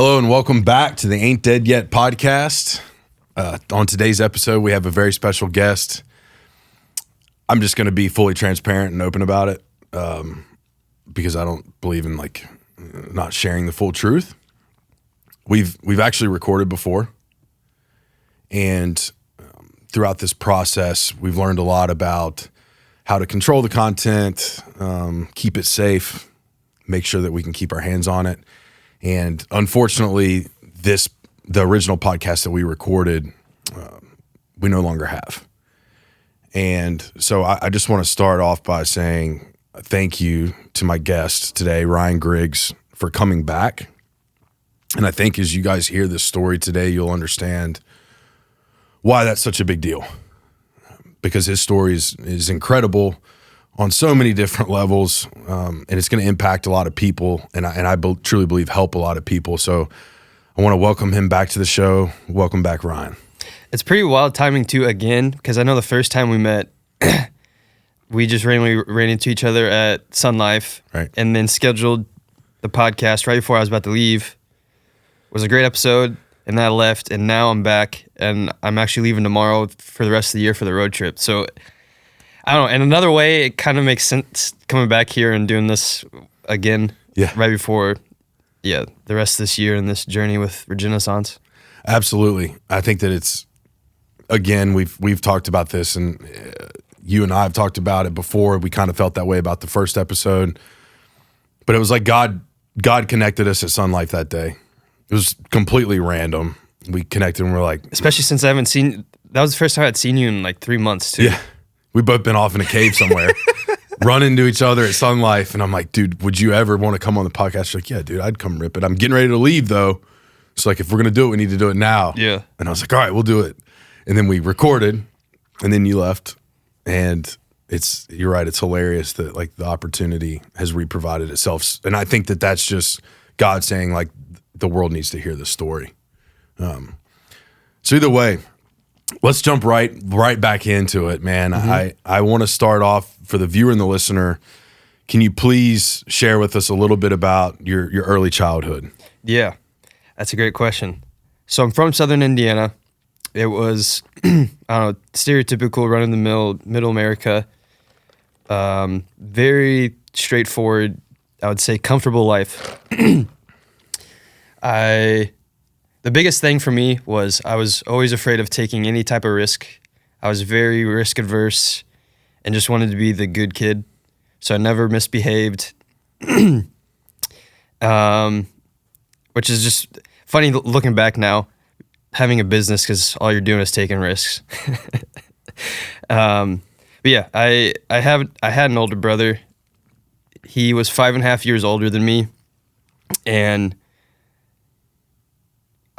Hello and welcome back to the Ain't Dead Yet podcast. On today's episode, we have a very special guest. I'm just going to be fully transparent and open about it because I don't believe in not sharing the full truth. We've actually recorded before, and throughout this process, we've learned a lot about how to control the content, keep it safe, make sure that we can keep our hands on it. And unfortunately, the original podcast that we recorded, we no longer have. And so I just want to start off by saying thank you to my guest today, Ryan Griggs, for coming back. And I think as you guys hear this story today, you'll understand why that's such a big deal. Because his story is incredible on so many different levels, and it's going to impact a lot of people, and I truly believe help a lot of people. So I want to welcome him back to the show. Welcome back, Ryan. It's pretty wild timing too, again, because I know the first time we met, we just randomly ran into each other at Sun Life, right, and then scheduled the podcast right before I was about to leave. It was a great episode, and then I left, and now I'm back, and I'm actually leaving tomorrow for the rest of the year for the road trip. So I don't know. In another way, it kind of makes sense coming back here and doing this again, right before, the rest of this year and this journey with Regenissance. Absolutely. I think that it's, again, we've talked about this, and you and I have talked about it before. We kind of felt that way about the first episode, but it was like God connected us at Sun Life that day. It was completely random. We connected and we're like, especially since I haven't seen. That was the first time I'd seen you in like 3 months too. Yeah. We've both been off in a cave somewhere, running into each other at Sun Life. And I'm like, dude, would you ever want to come on the podcast? She's like, yeah, dude, I'd come rip it. I'm getting ready to leave, though. So, if we're going to do it, we need to do it now. Yeah. And I was like, all right, we'll do it. And then we recorded, and then you left. And you're right, it's hilarious that, the opportunity has re-provided itself. And I think that that's just God saying, the world needs to hear this story. So either way, let's jump right back into it, man. Mm-hmm. I want to start off for the viewer and the listener. Can you please share with us a little bit about your early childhood? Yeah, that's a great question. So I'm from Southern Indiana. It was, stereotypical run-of-the-mill middle America. Very straightforward, I would say comfortable life. The biggest thing for me was I was always afraid of taking any type of risk. I was very risk adverse and just wanted to be the good kid. So I never misbehaved, which is just funny looking back now, having a business because all you're doing is taking risks. But yeah, I had an older brother. He was 5.5 years older than me, and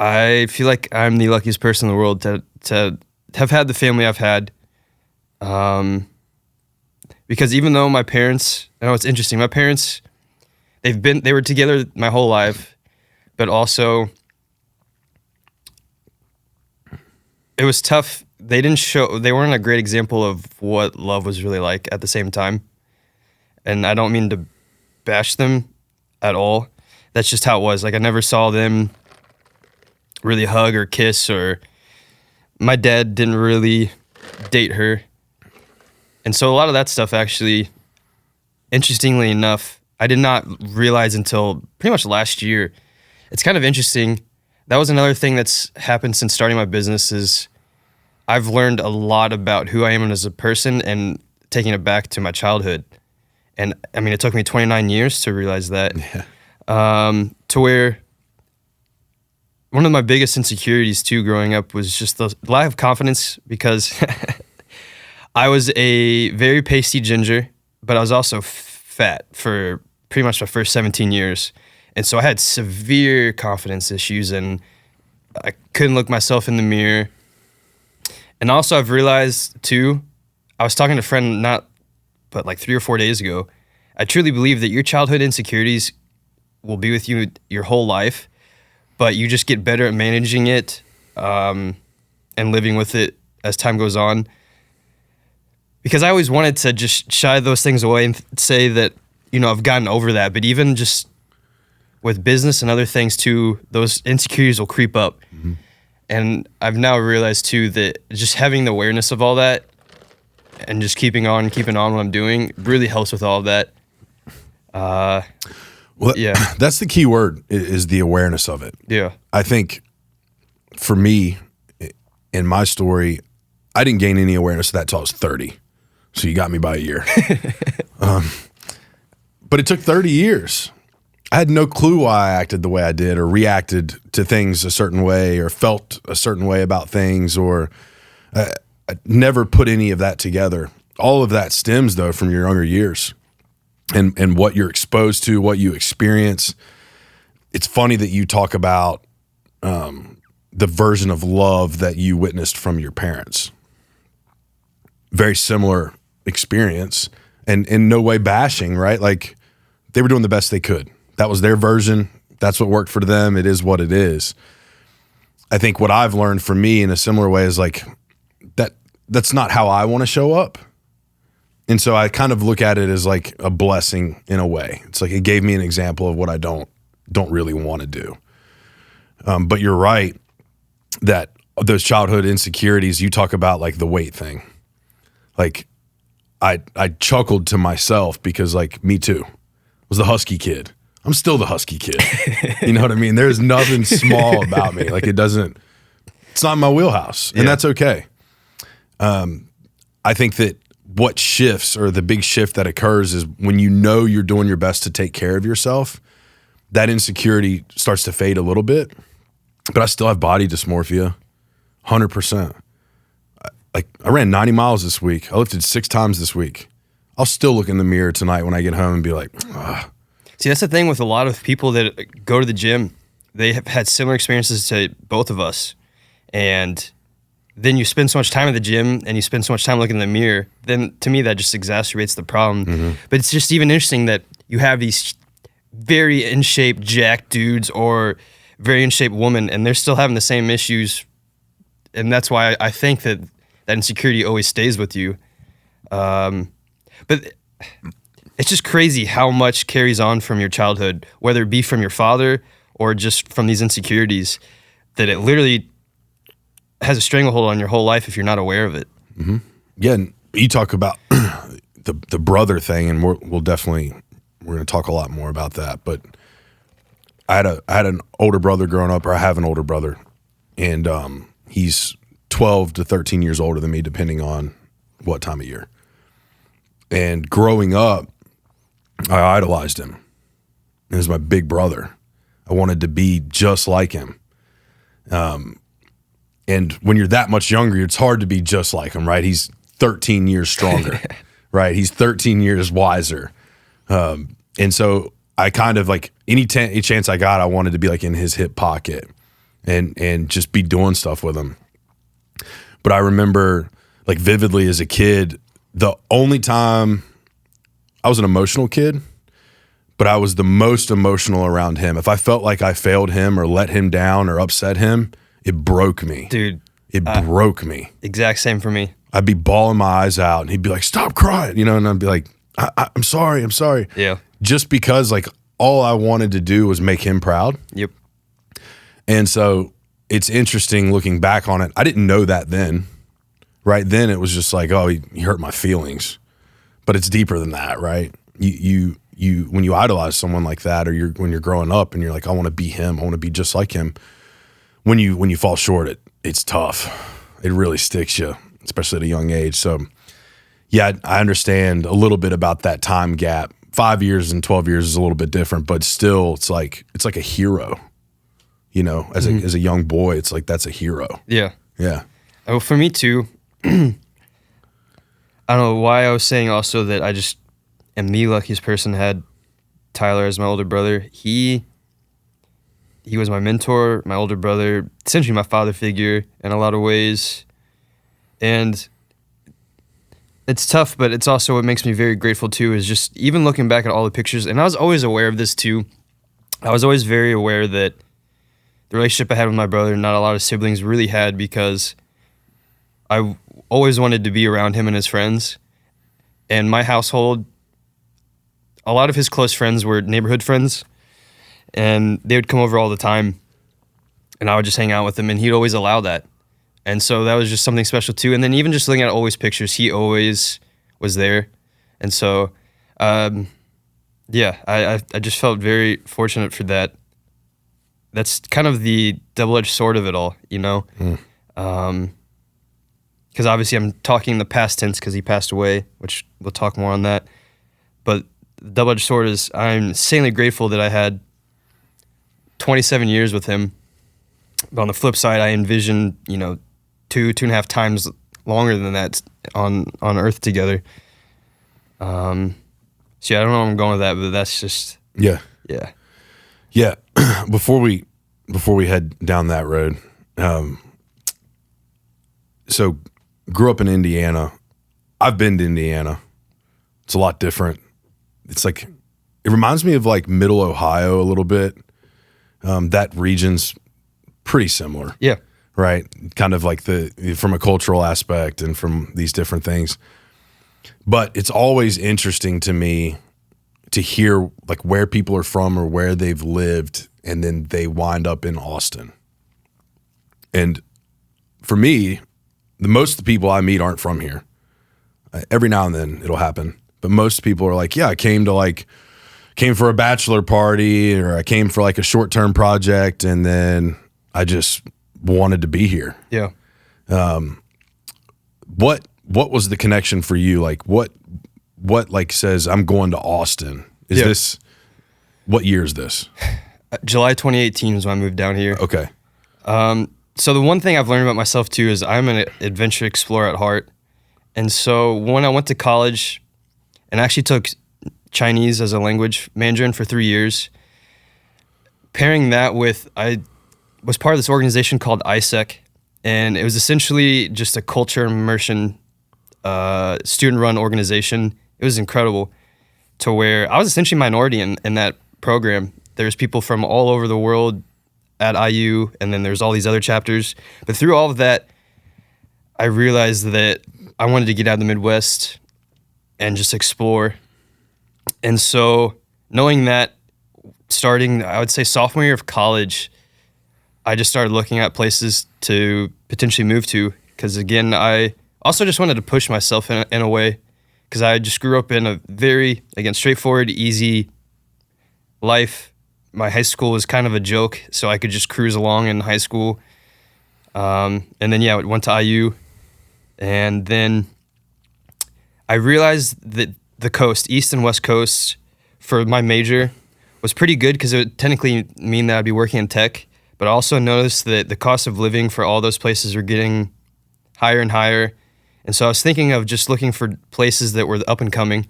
I feel like I'm the luckiest person in the world to have had the family I've had. Because even though my parents, I know it's interesting, my parents, they were together my whole life, but also it was tough. They weren't a great example of what love was really like at the same time. And I don't mean to bash them at all. That's just how it was. I never saw them really hug or kiss, or my dad didn't really date her. And so a lot of that stuff actually, interestingly enough, I did not realize until pretty much last year. It's kind of interesting. That was another thing that's happened since starting my business is I've learned a lot about who I am as a person and taking it back to my childhood. And I mean, it took me 29 years to realize that. Yeah. To where one of my biggest insecurities too growing up was just the lack of confidence, because I was a very pasty ginger, but I was also fat for pretty much my first 17 years. And so I had severe confidence issues, and I couldn't look myself in the mirror. And also I've realized too, I was talking to a friend but 3 or 4 days ago, I truly believe that your childhood insecurities will be with you your whole life, but you just get better at managing it and living with it as time goes on. Because I always wanted to just shy those things away and say that, I've gotten over that. But even just with business and other things too, those insecurities will creep up. Mm-hmm. And I've now realized too that just having the awareness of all that and just keeping on what I'm doing really helps with all of that. Well, yeah, that's the key word, is the awareness of it. Yeah. I think for me, in my story, I didn't gain any awareness of that until I was 30. So you got me by a year. But it took 30 years. I had no clue why I acted the way I did or reacted to things a certain way or felt a certain way about things, or I never put any of that together. All of that stems, though, from your younger years and what you're exposed to, what you experience. It's funny that you talk about the version of love that you witnessed from your parents. Very similar experience, and in no way bashing, right? Like, they were doing the best they could. That was their version. That's what worked for them. It is what it is. I think what I've learned from me in a similar way is like that's not how I want to show up. And so I kind of look at it as like a blessing in a way. It's like it gave me an example of what I don't really want to do. But you're right that those childhood insecurities, you talk about like the weight thing. Like I chuckled to myself because like me too. Was the husky kid. I'm still the husky kid. You know what I mean? There's nothing small about me. Like it's not my wheelhouse, and that's okay. I think that what shifts, or the big shift that occurs, is when you know you're doing your best to take care of yourself, that insecurity starts to fade a little bit, but I still have body dysmorphia, 100%. Like I ran 90 miles this week. I lifted 6 times this week. I'll still look in the mirror tonight when I get home and be like, ugh. See, that's the thing with a lot of people that go to the gym. They have had similar experiences to both of us. And then you spend so much time at the gym and you spend so much time looking in the mirror, then to me that just exacerbates the problem. Mm-hmm. But it's just even interesting that you have these very in shape jacked dudes or very in shape women, and they're still having the same issues. And that's why I think that insecurity always stays with you. But it's just crazy how much carries on from your childhood, whether it be from your father or just from these insecurities, that it literally has a stranglehold on your whole life if you're not aware of it. Mm-hmm. Yeah, and you talk about the brother thing, and we're going to talk a lot more about that. But I had an older brother growing up, or I have an older brother, and he's 12 to 13 years older than me, depending on what time of year. And growing up, I idolized him. He was my big brother. I wanted to be just like him. And when you're that much younger, it's hard to be just like him, right? He's 13 years stronger, right? He's 13 years wiser. And so I kind of like any chance I got, I wanted to be like in his hip pocket and just be doing stuff with him. But I remember like vividly as a kid, the only time I was an emotional kid, but I was the most emotional around him. If I felt like I failed him or let him down or upset him, it broke me. Dude. It broke me. Exact same for me. I'd be bawling my eyes out and he'd be like, stop crying, and I'd be like, I'm sorry. Yeah. Just because like all I wanted to do was make him proud. Yep. And so it's interesting looking back on it. I didn't know that then. Right then it was just like, oh, he hurt my feelings. But it's deeper than that, right? You when you idolize someone like that, or when you're growing up and you're like, I want to be him, I want to be just like him. When you fall short, it's tough. It really sticks you, especially at a young age. So yeah, I understand a little bit about that time gap. 5 years and 12 years is a little bit different, but still it's like a hero. As a young boy, it's like that's a hero. Yeah. Yeah. Oh, for me too. I don't know why I was saying also that I just am the luckiest person, had Tyler as my older brother. He was my mentor, my older brother, essentially my father figure in a lot of ways. And it's tough, but it's also what makes me very grateful too, is just even looking back at all the pictures. And I was always aware of this too. I was always very aware that the relationship I had with my brother, not a lot of siblings really had, because I always wanted to be around him and his friends. And my household, a lot of his close friends were neighborhood friends. and they would come over all the time, and I would just hang out with him, and he'd always allow that. And so that was just something special too. And then even just looking at always pictures, he always was there. And so, yeah, I just felt very fortunate for that. That's kind of the double-edged sword of it all, you know? Because obviously I'm talking the past tense because he passed away, which we'll talk more on that. But the double-edged sword is I'm insanely grateful that I had 27 years with him. But on the flip side, I envisioned, 2.5 times longer than that on Earth together. So yeah, I don't know where I'm going with that, but that's just Yeah. Before we head down that road, so grew up in Indiana. I've been to Indiana. It's a lot different. It's like it reminds me of like Middle Ohio a little bit. That region's pretty similar. Yeah. Right. Kind of like from a cultural aspect and from these different things. But it's always interesting to me to hear like where people are from or where they've lived, and then they wind up in Austin. And for me, most of the people I meet aren't from here. Every now and then it'll happen. But most people are like, yeah, I came for a bachelor party, or I came for like a short-term project, and then I just wanted to be here. Yeah. What was the connection for you? Like what like says I'm going to Austin? This what year is this? July 2018 is when I moved down here. Okay. So the one thing I've learned about myself too is I'm an adventure explorer at heart. And so when I went to college and actually took Chinese as a language, Mandarin, for 3 years, pairing that with, I was part of this organization called ISEC, and it was essentially just a culture immersion student-run organization. It was incredible, to where I was essentially a minority in that program. There's people from all over the world at IU, and then there's all these other chapters. But through all of that, I realized that I wanted to get out of the Midwest and just explore. And so knowing that, starting, I would say, sophomore year of college, I just started looking at places to potentially move to. Because again, I also just wanted to push myself in a way, because I just grew up in a very, again, straightforward, easy life. My high school was kind of a joke, so I could just cruise along in high school. And then, yeah, I went to IU. And then I realized that the coast, East and West Coast, for my major was pretty good, because it would technically mean that I'd be working in tech. But I also noticed that the cost of living for all those places were getting higher and higher. And so I was thinking of just looking for places that were up and coming.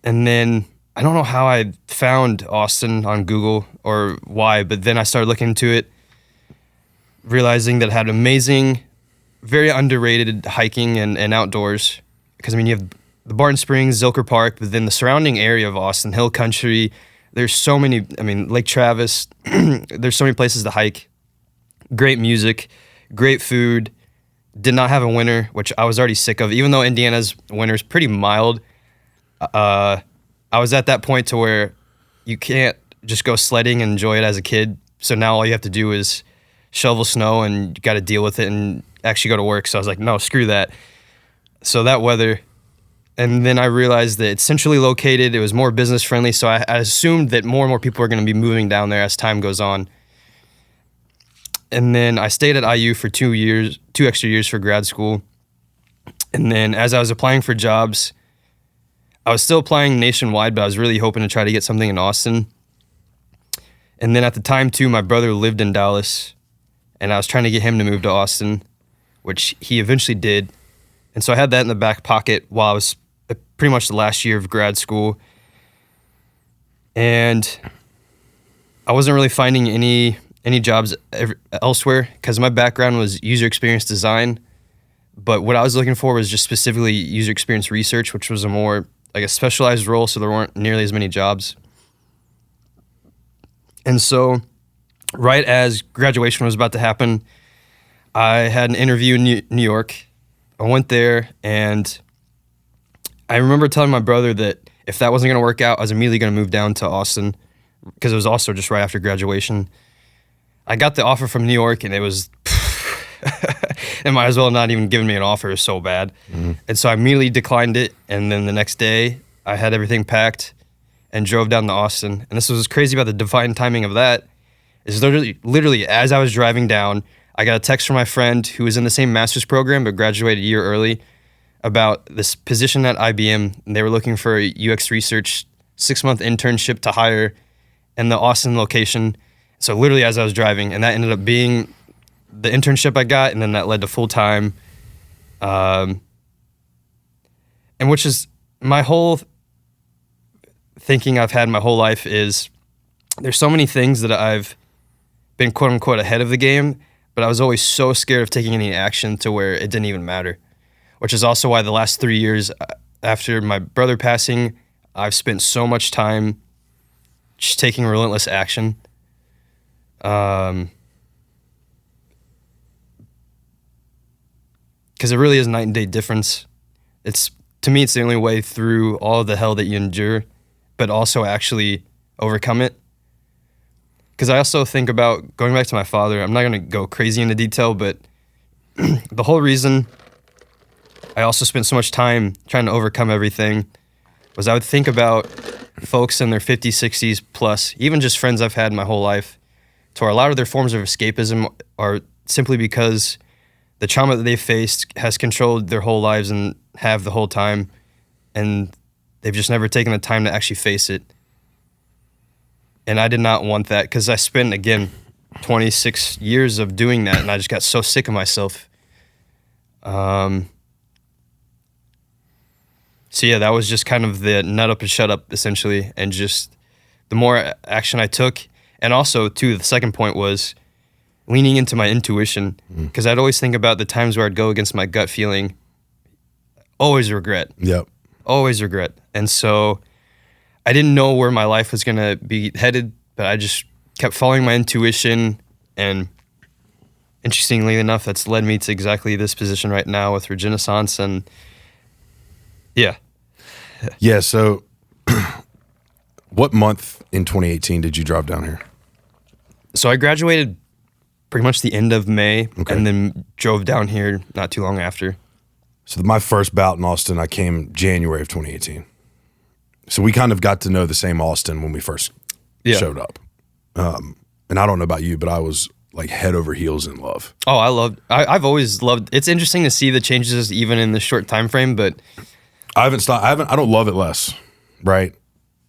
And then I don't know how I found Austin on Google or why, but then I started looking into it, realizing that it had amazing, very underrated hiking and outdoors. Because, I mean, you have the Barton Springs, Zilker Park, but then the surrounding area of Austin, Hill Country, there's so many, I mean, Lake Travis, there's so many places to hike. Great music, great food. Did not have a winter, which I was already sick of. Even though Indiana's winter is pretty mild, I was at that point to where you can't just go sledding and enjoy it as a kid. So now all you have to do is shovel snow, and you got to deal with it and actually go to work. So I was like, no, screw that. So that weather. And then I realized that it's centrally located. It was more business friendly. So I assumed that more and more people are going to be moving down there as time goes on. And then I stayed at IU for 2 extra years for grad school. And then as I was applying for jobs, I was still applying nationwide, but I was really hoping to try to get something in Austin. And then at the time too, my brother lived in Dallas, and I was trying to get him to move to Austin, which he eventually did. And so I had that in the back pocket while I was pretty much the last year of grad school. And I wasn't really finding any jobs elsewhere, because my background was user experience design. But what I was looking for was just specifically user experience research, which was a more like a specialized role, so there weren't nearly as many jobs. And so right as graduation was about to happen, I had an interview in New York. I went there, and I remember telling my brother that if that wasn't going to work out, I was immediately going to move down to Austin because it was also just right after graduation. I got the offer from New York, and it was, it might as well not even given me an offer. It was so bad. And so I immediately declined it. And then the next day, I had everything packed and drove down to Austin. And this was crazy about the divine timing of that. Is literally as I was driving down, I got a text from my friend who was in the same master's program but graduated a year early about this position at IBM. And they were looking for a UX research 6-month internship to hire in the Austin location. So literally as I was driving, and that ended up being the internship I got, and then that led to full-time. And which is my whole thinking I've had my whole life is there's so many things that I've been quote-unquote ahead of the game, but I was always so scared of taking any action to where it didn't even matter, which is also why the last 3 years after my brother passing, I've spent so much time just taking relentless action. Because it really is a night and day difference. To me, it's the only way through all of the hell that you endure, but also actually overcome it. Because I also think about going back to my father. I'm not going to go crazy into detail, but the whole reason I also spent so much time trying to overcome everything was I would think about folks in their 50s, 60s plus, even just friends I've had my whole life, to where a lot of their forms of escapism are simply because the trauma that they faced has controlled their whole lives and have the whole time, and they've just never taken the time to actually face it. And I did not want that, because I spent, again, 26 years of doing that, and I just got so sick of myself. So yeah, that was just kind of the nut up and shut up, essentially. And just the more action I took, and also, too, the second point was leaning into my intuition, because I'd always think about the times where I'd go against my gut feeling. Always regret. Yep. Always regret. And so I didn't know where my life was going to be headed, but I just kept following my intuition. And interestingly enough, that's led me to exactly this position right now with Regenissance. And yeah. Yeah. So what month in 2018 did you drive down here? So I graduated pretty much the end of May, Okay. and then drove down here not too long after. So my first bout in Austin, I came January of 2018. So we kind of got to know the same Austin when we first showed up. And I don't know about you, but I was like head over heels in love. Oh, I've always loved, it's interesting to see the changes even in the short time frame, but I don't love it less, right?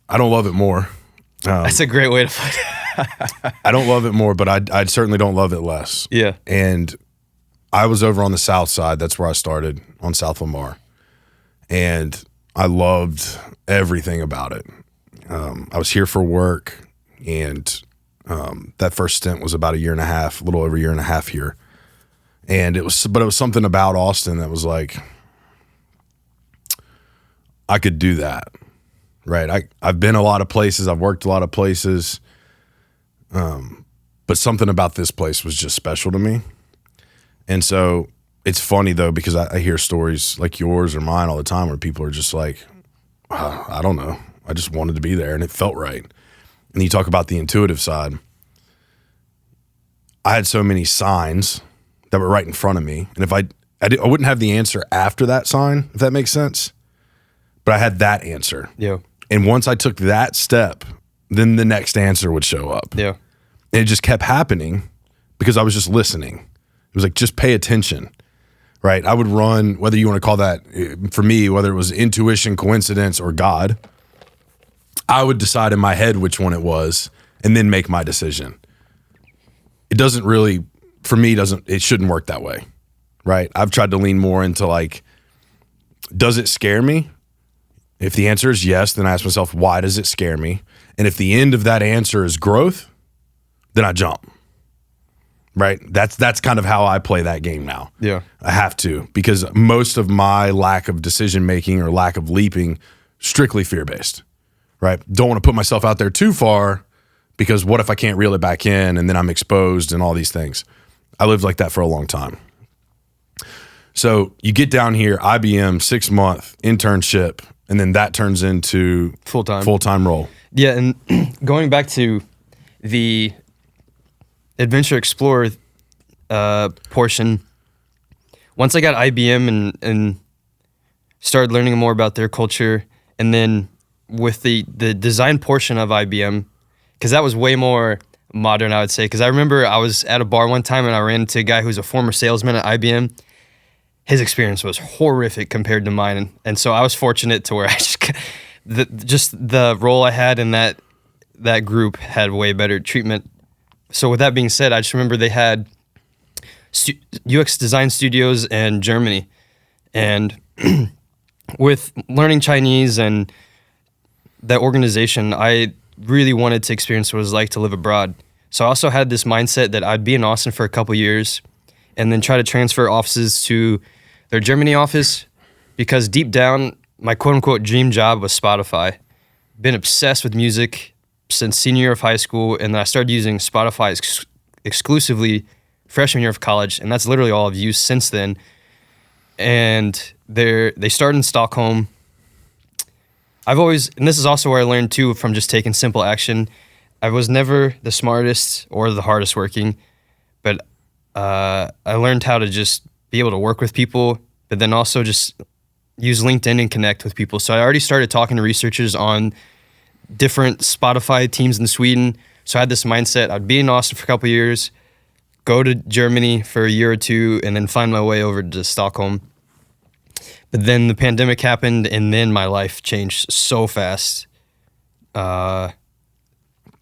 I don't love it more. that's a great way to put it. I don't love it more, but I certainly don't love it less. Yeah. And I was over on the south side. That's where I started, on South Lamar. And I loved everything about it. I was here for work, and that first stint was about a year and a half, a little over a year and a half here. And it was something about Austin that was like, I could do that, right? I've been a lot of places. I've worked a lot of places. But something about this place was just special to me. And so it's funny, though, because I hear stories like yours or mine all the time where people are just like, I don't know. I just wanted to be there, and it felt right. And you talk about the intuitive side. I had so many signs that were right in front of me. And if I wouldn't have the answer after that sign, if that makes sense. But I had that answer. Yeah. And once I took that step, then the next answer would show up. Yeah. And it just kept happening because I was just listening. It was like, just pay attention, right? I would run, whether you want to call that, for me, whether it was intuition, coincidence, or God, I would decide in my head which one it was and then make my decision. It doesn't really, for me, it shouldn't work that way, right? I've tried to lean more into like, does it scare me? If the answer is yes, then I ask myself, why does it scare me? And if the end of that answer is growth, then I jump, right? That's kind of how I play that game now. Yeah. I have to, because most of my lack of decision-making or lack of leaping, strictly fear-based, right? Don't want to put myself out there too far, because what if I can't reel it back in and then I'm exposed and all these things? I lived like that for a long time. So you get down here, IBM, 6-month internship, and then that turns into full-time role. Yeah, and going back to the Adventure Explorer portion, once I got IBM and started learning more about their culture, and then with the design portion of IBM, because that was way more modern, I would say. Because I remember I was at a bar one time and I ran into a guy who's a former salesman at IBM. His experience was horrific compared to mine, and so I was fortunate to where I just the role I had in that group had way better treatment. So with that being said, I just remember they had UX design studios in Germany, and with learning Chinese and that organization, I really wanted to experience what it was like to live abroad. So I also had this mindset that I'd be in Austin for a couple years and then try to transfer offices to their Germany office, because deep down, my quote-unquote dream job was Spotify. Been obsessed with music since senior year of high school, and then I started using Spotify exclusively freshman year of college, and that's literally all I've used since then. And they started in Stockholm. I've always, and this is also where I learned too from just taking simple action, I was never the smartest or the hardest working, but I learned how to just be able to work with people, but then also just use LinkedIn and connect with people. So I already started talking to researchers on different Spotify teams in Sweden. So I had this mindset, I'd be in Austin for a couple years, go to Germany for a year or two, and then find my way over to Stockholm. But then the pandemic happened, and then my life changed so fast.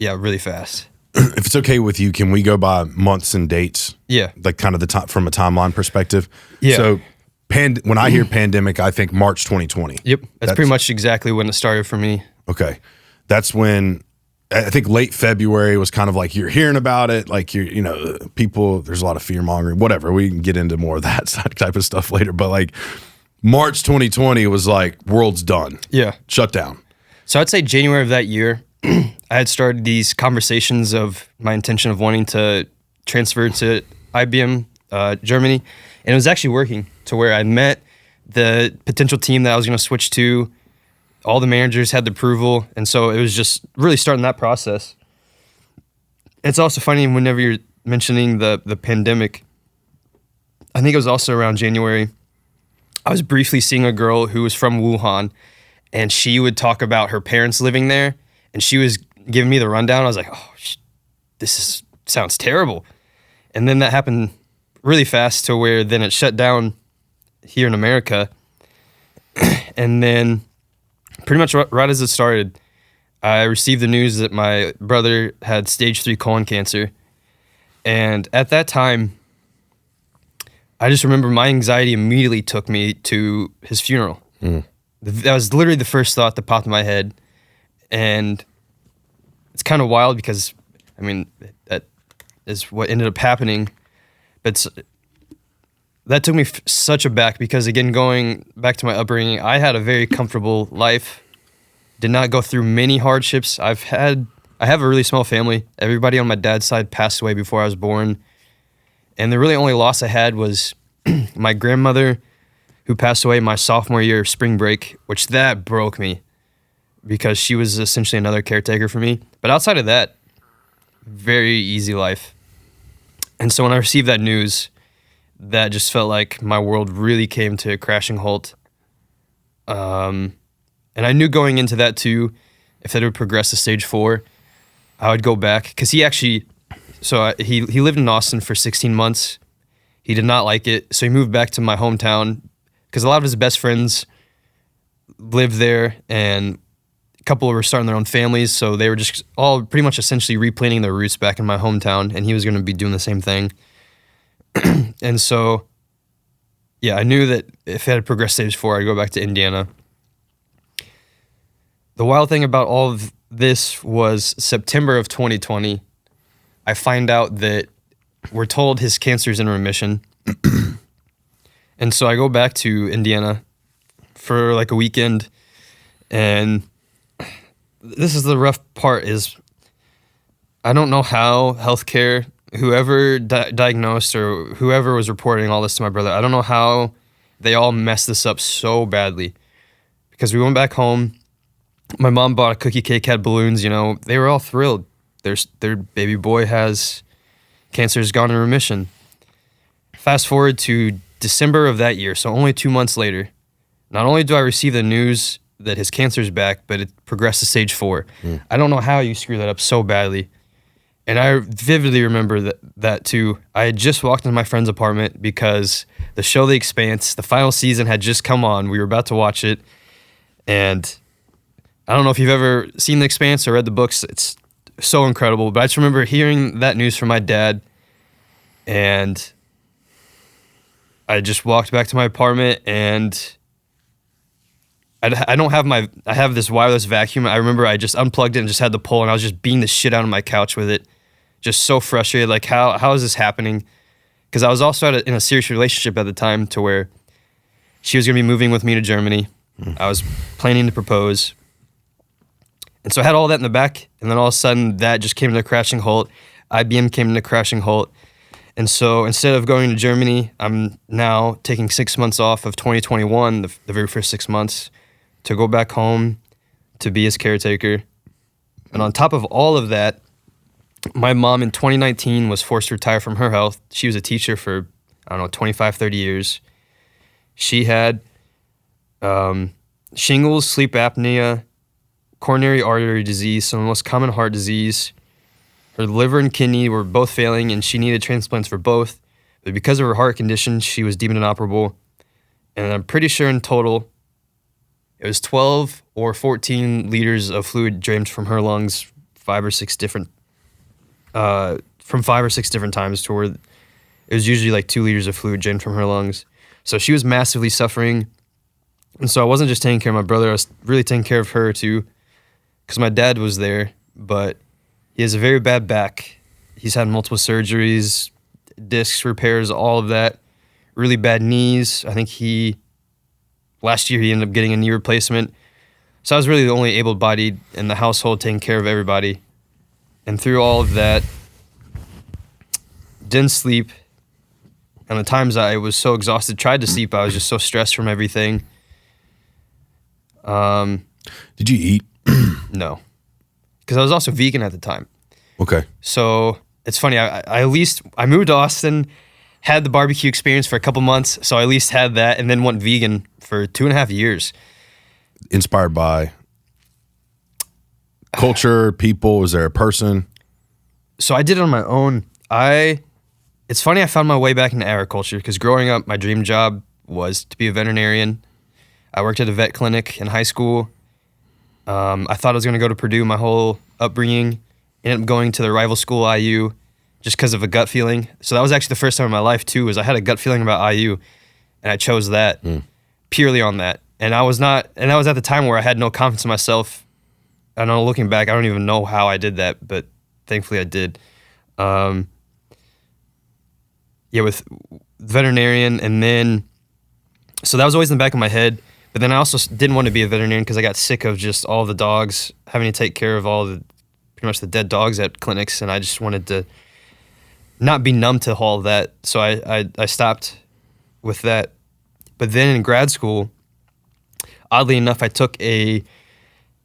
Really fast. If it's okay with you, can we go by months and dates? Yeah. Like kind of the time from a timeline perspective. Yeah. So when I hear pandemic, I think March 2020. Yep. That's pretty much exactly when it started for me. Okay. That's when I think late February was kind of like you're hearing about it. Like people, there's a lot of fear mongering, whatever. We can get into more of that type of stuff later. But like March 2020 was like world's done. Yeah. Shut down. So I'd say January of that year, I had started these conversations of my intention of wanting to transfer to IBM Germany, and it was actually working to where I met the potential team that I was going to switch to. All the managers had the approval, and so it was just really starting that process. It's also funny whenever you're mentioning the pandemic, I think it was also around January, I was briefly seeing a girl who was from Wuhan, and she would talk about her parents living there, and she was giving me the rundown. I was like, oh, sounds terrible. And then that happened really fast to where then it shut down here in America. And then pretty much right as it started, I received the news that my brother had stage 3 colon cancer. And at that time, I just remember my anxiety immediately took me to his funeral. That was literally the first thought that popped in my head. And it's kind of wild because, I mean, that is what ended up happening. But that took me such aback because, again, going back to my upbringing, I had a very comfortable life. Did not go through many hardships. I have a really small family. Everybody on my dad's side passed away before I was born. And the really only loss I had was my grandmother, who passed away my sophomore year of spring break, which that broke me because she was essentially another caretaker for me. But outside of that, very easy life. And so when I received that news, that just felt like my world really came to a crashing halt. And I knew going into that too, if it would progress to stage 4, I would go back. Because he lived in Austin for 16 months. He did not like it, so he moved back to my hometown because a lot of his best friends lived there, and a couple were starting their own families, so they were just all pretty much essentially replanting their roots back in my hometown, and he was going to be doing the same thing. And so, yeah, I knew that if it had progressed stage 4, I'd go back to Indiana. The wild thing about all of this was September of 2020, I find out that we're told his cancer's in remission. And so I go back to Indiana for like a weekend, and this is the rough part is I don't know how healthcare, whoever diagnosed or whoever was reporting all this to my brother, I don't know how they all messed this up so badly, because we went back home. My mom bought a cookie cake, had balloons, they were all thrilled. Their baby boy cancer has gone in remission. Fast forward to December of that year, so only 2 months later, not only do I receive the news that his cancer's back, but it progressed to stage 4. I don't know how you screw that up so badly. And I vividly remember that too. I had just walked into my friend's apartment because the show The Expanse, the final season had just come on. We were about to watch it. And I don't know if you've ever seen The Expanse or read the books. It's so incredible. But I just remember hearing that news from my dad. And I just walked back to my apartment, and I have this wireless vacuum. I remember I just unplugged it and just had the pole, and I was just beating the shit out of my couch with it. Just so frustrated, like how is this happening? Because I was also in a serious relationship at the time, to where she was going to be moving with me to Germany. I was planning to propose. And so I had all that in the back, and then all of a sudden that just came to a crashing halt. IBM came to a crashing halt. And so instead of going to Germany, I'm now taking 6 months off of 2021, the very first 6 months, to go back home to be his caretaker. And on top of all of that, my mom in 2019 was forced to retire from her health. She was a teacher for, 25, 30 years. She had shingles, sleep apnea, coronary artery disease, some of the most common heart disease. Her liver and kidney were both failing, and she needed transplants for both. But because of her heart condition, she was deemed inoperable. And I'm pretty sure in total, it was 12 or 14 liters of fluid drained from her lungs, from 5 or 6 different times, to where it was usually like 2 liters of fluid drained from her lungs. So she was massively suffering. And so I wasn't just taking care of my brother, I was really taking care of her too, because my dad was there, but he has a very bad back. He's had multiple surgeries, discs repairs, all of that. Really bad knees. I think last year he ended up getting a knee replacement. So I was really the only able-bodied in the household taking care of everybody. And through all of that, didn't sleep. And the times I was so exhausted, tried to sleep, I was just so stressed from everything. Did you eat? No. Because I was also vegan at the time. Okay. So it's funny, I moved to Austin, had the barbecue experience for a couple months, so I at least had that, and then went vegan for 2.5 years. Inspired by culture, people? Was there a person? So I did it on my own. It's funny, I found my way back into agriculture, because growing up, my dream job was to be a veterinarian. I worked at a vet clinic in high school. I thought I was going to go to Purdue my whole upbringing. Ended up going to the rival school, IU, just because of a gut feeling. So that was actually the first time in my life, too, was I had a gut feeling about IU, and I chose that purely on that. And that was at the time where I had no confidence in myself. I know, looking back, I don't even know how I did that, but thankfully I did. With veterinarian, and then, so that was always in the back of my head. But then I also didn't want to be a veterinarian because I got sick of just all the dogs, having to take care of pretty much the dead dogs at clinics, and I just wanted to not be numb to all of that. So I stopped with that. But then in grad school, oddly enough, I took a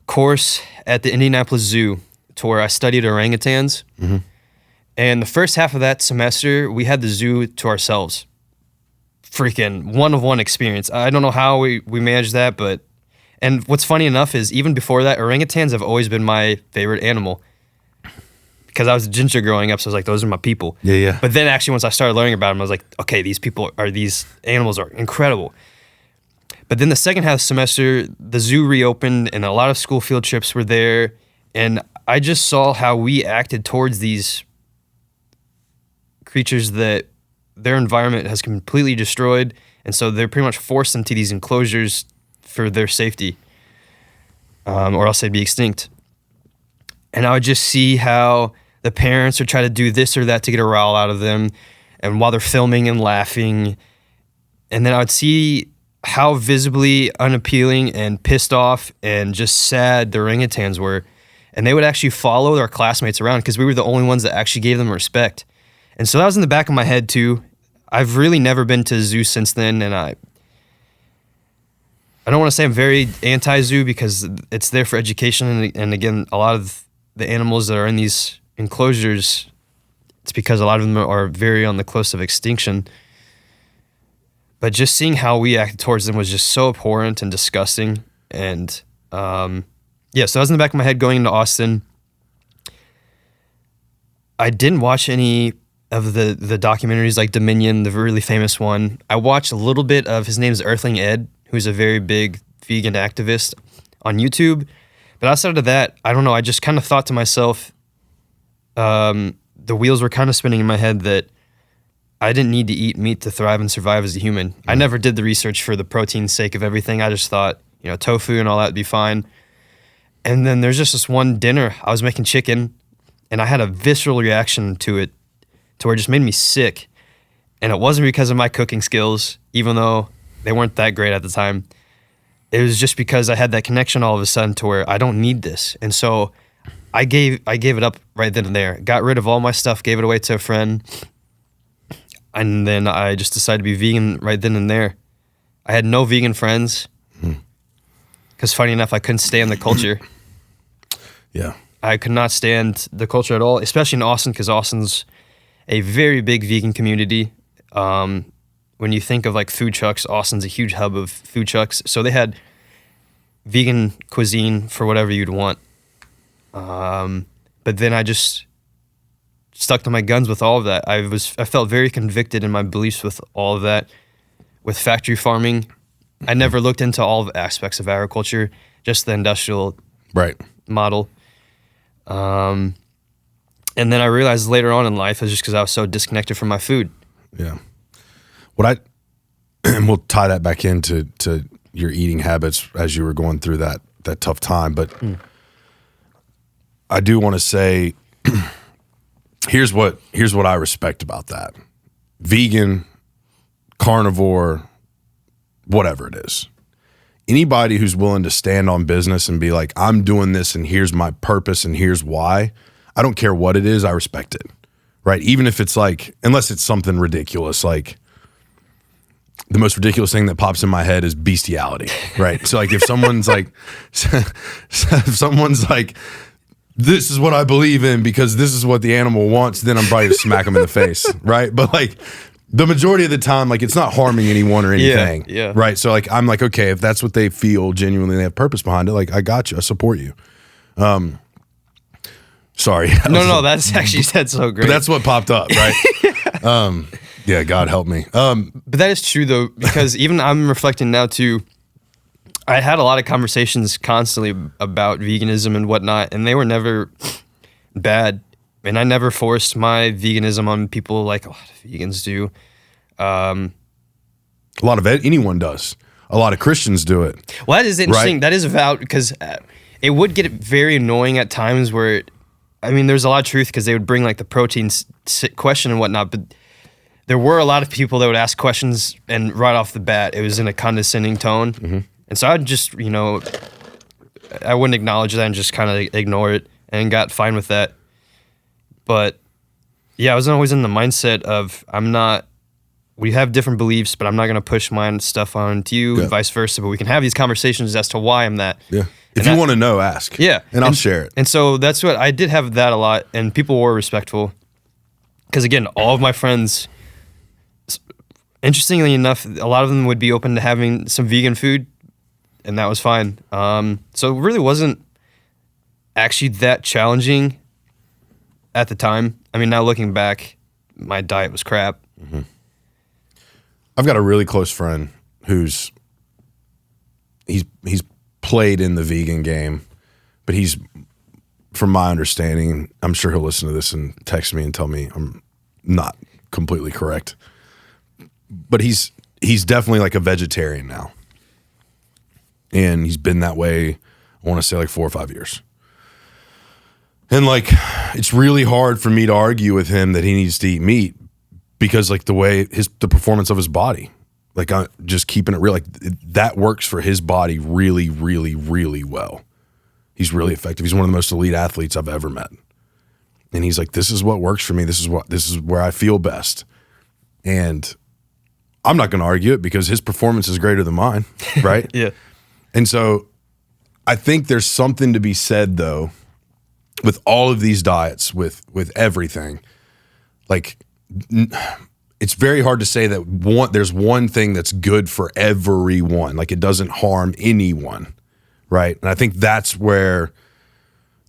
course at the Indianapolis Zoo to where I studied orangutans. Mm-hmm. And the first half of that semester, we had the zoo to ourselves. Freaking one-of-one experience. I don't know how we managed that, and what's funny enough is even before that, orangutans have always been my favorite animal. Because I was a ginger growing up, so I was like, those are my people. Yeah. But then actually once I started learning about them, I was like, okay, these animals are incredible. But then the second half of the semester, the zoo reopened and a lot of school field trips were there, and I just saw how we acted towards these creatures that their environment has completely destroyed, and so they're pretty much forced into these enclosures for their safety, or else they'd be extinct. And I would just see how the parents would try to do this or that to get a rile out of them, and while they're filming and laughing, and then I would see how visibly unappealing and pissed off and just sad the orangutans were, and they would actually follow their classmates around because we were the only ones that actually gave them respect. And so that was in the back of my head too. I've really never been to a zoo since then, and I I don't want to say I'm very anti-zoo because it's there for education. And again, a lot of the animals that are in these enclosures, it's because a lot of them are very on the close of extinction. But just seeing how we acted towards them was just so abhorrent and disgusting. And so that was in the back of my head going into Austin. I didn't watch any of the documentaries like Dominion, the really famous one. I watched a little bit of, his name's Earthling Ed, who's a very big vegan activist on YouTube. But outside of that, I don't know, I just kind of thought to myself, the wheels were kind of spinning in my head that I didn't need to eat meat to thrive and survive as a human. I never did the research for the protein's sake of everything. I just thought, tofu and all that would be fine. And then there's just this one dinner. I was making chicken, and I had a visceral reaction to it, to where it just made me sick. And it wasn't because of my cooking skills, even though they weren't that great at the time. It was just because I had that connection all of a sudden to where I don't need this. And so I gave it up right then and there. Got rid of all my stuff, gave it away to a friend. And then I just decided to be vegan right then and there. I had no vegan friends because funny enough, I couldn't stand the culture. Yeah. I could not stand the culture at all, especially in Austin, because Austin's a very big vegan community. When you think of like food trucks, Austin's a huge hub of food trucks. So they had vegan cuisine for whatever you'd want. But then I just stuck to my guns with all of that. I felt very convicted in my beliefs with all of that. With factory farming, I never looked into all the aspects of agriculture, just the industrial model. And then I realized later on in life, it was just because I was so disconnected from my food. Yeah. And we'll tie that back into your eating habits as you were going through that tough time. But I do want to say, here's what I respect about that. Vegan, carnivore, whatever it is. Anybody who's willing to stand on business and be like, I'm doing this and here's my purpose and here's why. I don't care what it is, I respect it. Right? Even if it's like, unless it's something ridiculous, like the most ridiculous thing that pops in my head is bestiality. Right? So like if someone's like, this is what I believe in because this is what the animal wants, then I'm probably gonna smack them in the face. Right? But like the majority of the time, like it's not harming anyone or anything. Yeah. Right. So like I'm like, okay, if that's what they feel genuinely, they have purpose behind it, like I got you. I support you. Sorry. No, that's actually said so great. But that's what popped up, right? Yeah, God help me. But that is true though, because even I'm reflecting now too, I had a lot of conversations constantly about veganism and whatnot, and they were never bad. And I never forced my veganism on people like a lot of vegans do. A lot of anyone does. A lot of Christians do it. Well, that is interesting. Right? That is about, because it would get very annoying at times where, there's a lot of truth because they would bring like the protein question and whatnot, but there were a lot of people that would ask questions and right off the bat, it was in a condescending tone. Mm-hmm. And so I'd just, I wouldn't acknowledge that and just kind of ignore it and got fine with that. But yeah, I was always in the mindset of we have different beliefs, but I'm not going to push my stuff on to you and vice versa, but we can have these conversations as to why I'm that. Yeah. If you want to know, ask. Yeah. And I'll share it. And so that's what I did have that a lot, and people were respectful. Because again, all of my friends, interestingly enough, a lot of them would be open to having some vegan food, and that was fine. So it really wasn't actually that challenging at the time. Now looking back, my diet was crap. Mm-hmm. I've got a really close friend who's played in the vegan game, but he's, from my understanding, I'm sure he'll listen to this and text me and tell me I'm not completely correct, but he's definitely like a vegetarian now, and he's been that way, I want to say like 4 or 5 years. And like, it's really hard for me to argue with him that he needs to eat meat because like the performance of his body, like I'm just keeping it real, like that works for his body really, really, really well. He's really effective. He's one of the most elite athletes I've ever met. And he's like, this is what works for me. This is where I feel best. And I'm not going to argue it because his performance is greater than mine. Right. Yeah. And so I think there's something to be said though, with all of these diets, with everything, like it's very hard to say that there's one thing that's good for everyone. Like it doesn't harm anyone. Right. And I think that's where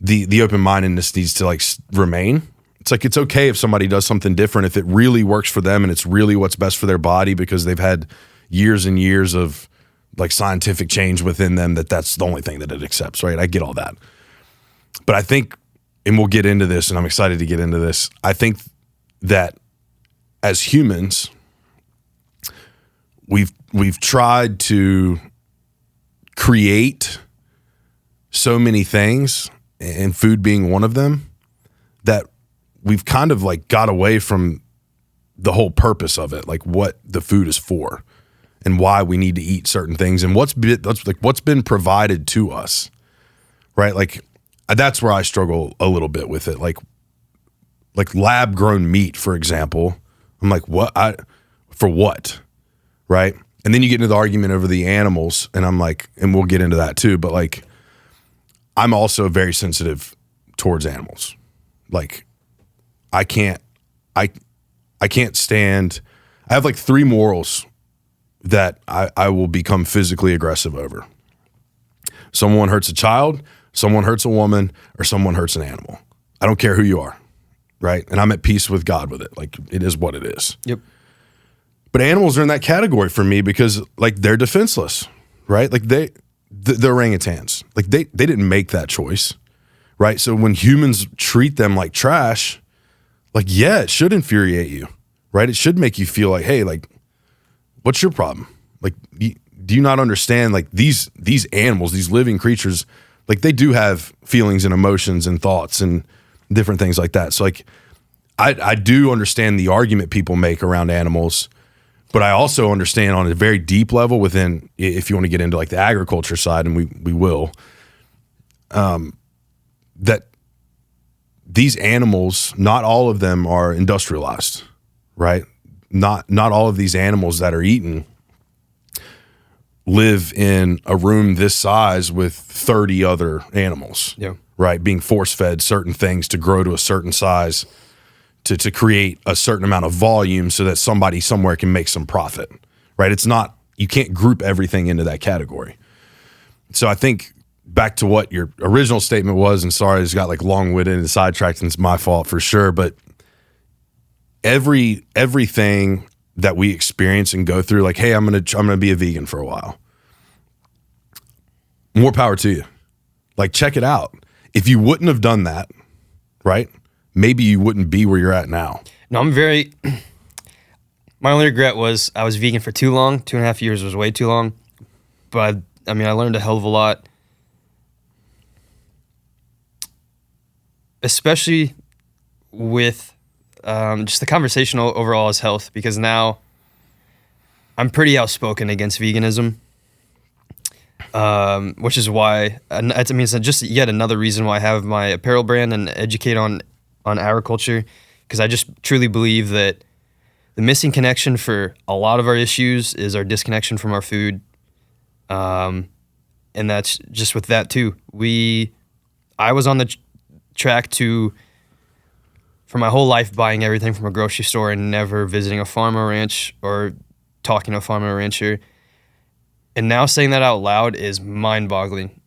the open-mindedness needs to like remain. It's like, it's okay if somebody does something different, if it really works for them and it's really what's best for their body because they've had years and years of like scientific change within them, that's the only thing that it accepts, right? I get all that. But I think, and we'll get into this, and I'm excited to get into this, I think that as humans, we've tried to create so many things, and food being one of them, that we've kind of like got away from the whole purpose of it, like what the food is for and why we need to eat certain things and what's been provided to us, right? Like that's where I struggle a little bit with it. Like lab grown meat, for example, I'm like, for what? Right? And then you get into the argument over the animals, and I'm like, and we'll get into that too, but like, I'm also very sensitive towards animals. Like I can't stand, I have like 3 morals that I will become physically aggressive over. Someone hurts a child, someone hurts a woman, or someone hurts an animal. I don't care who you are, right? And I'm at peace with God with it. Like it is what it is. Yep. But animals are in that category for me because like they're defenseless, right? Like the orangutans, like they didn't make that choice, right? So when humans treat them like trash, like, yeah, it should infuriate you, right? It should make you feel like, hey, like, what's your problem? Like, do you not understand, like, these animals, these living creatures, like, they do have feelings and emotions and thoughts and different things like that. So, like, I do understand the argument people make around animals, but I also understand on a very deep level within, if you want to get into, like, the agriculture side, and we will, that these animals, not all of them are industrialized, right? Not all of these animals that are eaten live in a room this size with 30 other animals, right? Being force-fed certain things to grow to a certain size to create a certain amount of volume so that somebody somewhere can make some profit, right? It's not, you can't group everything into that category. So I think back to what your original statement was, and sorry, I just got like long-winded and sidetracked, and it's my fault for sure, but everything that we experience and go through, like, hey, I'm gonna be a vegan for a while. More power to you. Like, check it out. If you wouldn't have done that, right? Maybe you wouldn't be where you're at now. No, my only regret was I was vegan for too long. 2.5 years was way too long. But I mean, I learned a hell of a lot. Especially with just the conversation overall is health, because now I'm pretty outspoken against veganism, which is why, it's just yet another reason why I have my apparel brand and educate on agriculture, because I just truly believe that the missing connection for a lot of our issues is our disconnection from our food, and that's just with that too. I was on the track for my whole life buying everything from a grocery store and never visiting a farm or ranch or talking to a farmer or rancher. And now saying that out loud is mind-boggling.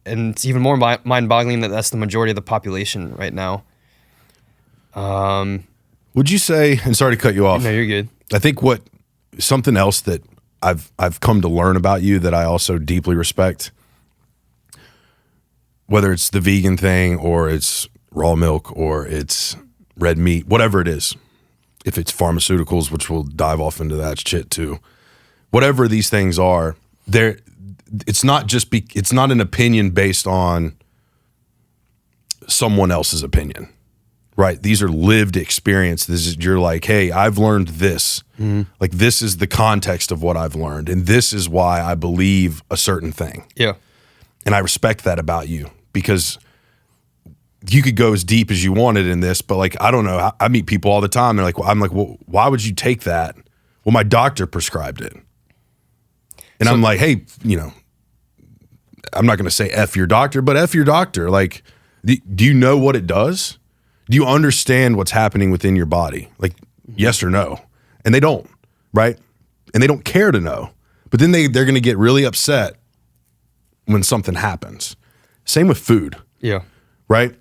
And it's even more mind-boggling that that's the majority of the population right now. Would you say, and sorry to cut you off. No, you're good. I think something else that I've come to learn about you that I also deeply respect, whether it's the vegan thing or it's raw milk or it's red meat, whatever it is, if it's pharmaceuticals, which we'll dive off into that shit too, whatever these things are, it's not an opinion based on someone else's opinion, right? These are lived experience. You're like, hey, I've learned this. Mm-hmm. Like, this is the context of what I've learned, and this is why I believe a certain thing. Yeah. And I respect that about you, because you could go as deep as you wanted in this, but like, I don't know. I meet people all the time. They're like, well, why would you take that? Well, my doctor prescribed it. And I'm like, hey, I'm not going to say F your doctor, but F your doctor. Like, do you know what it does? Do you understand what's happening within your body? Like, yes or no? And they don't, right? And they don't care to know. But then they're going to get really upset when something happens. Same with food. Yeah. Right?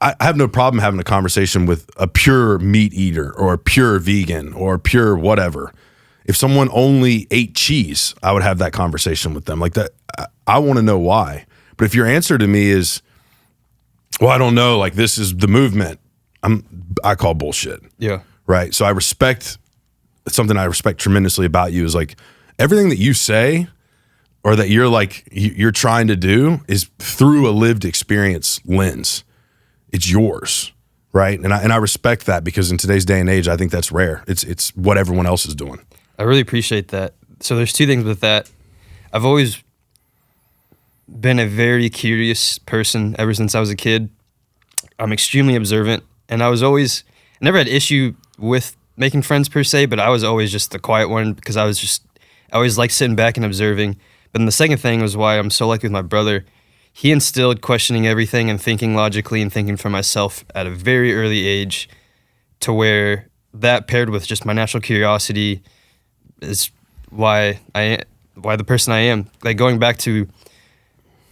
I have no problem having a conversation with a pure meat eater or a pure vegan or pure whatever. If someone only ate cheese, I would have that conversation with them. Like that, I want to know why. But if your answer to me is, well, I don't know, like this is the movement, I call bullshit. Yeah. Right? So I respect, something I respect tremendously about you is like everything that you say or that you're trying to do is through a lived experience lens. It's yours, right? And I respect that because in today's day and age, I think that's rare. It's what everyone else is doing. I really appreciate that. So there's two things with that. I've always been a very curious person ever since I was a kid. I'm extremely observant, and I never had issue with making friends per se, but I was always just the quiet one because I always liked sitting back and observing. But then the second thing was why I'm so lucky with my brother. He instilled questioning everything and thinking logically and thinking for myself at a very early age, to where that paired with just my natural curiosity is why the person I am. Like going back to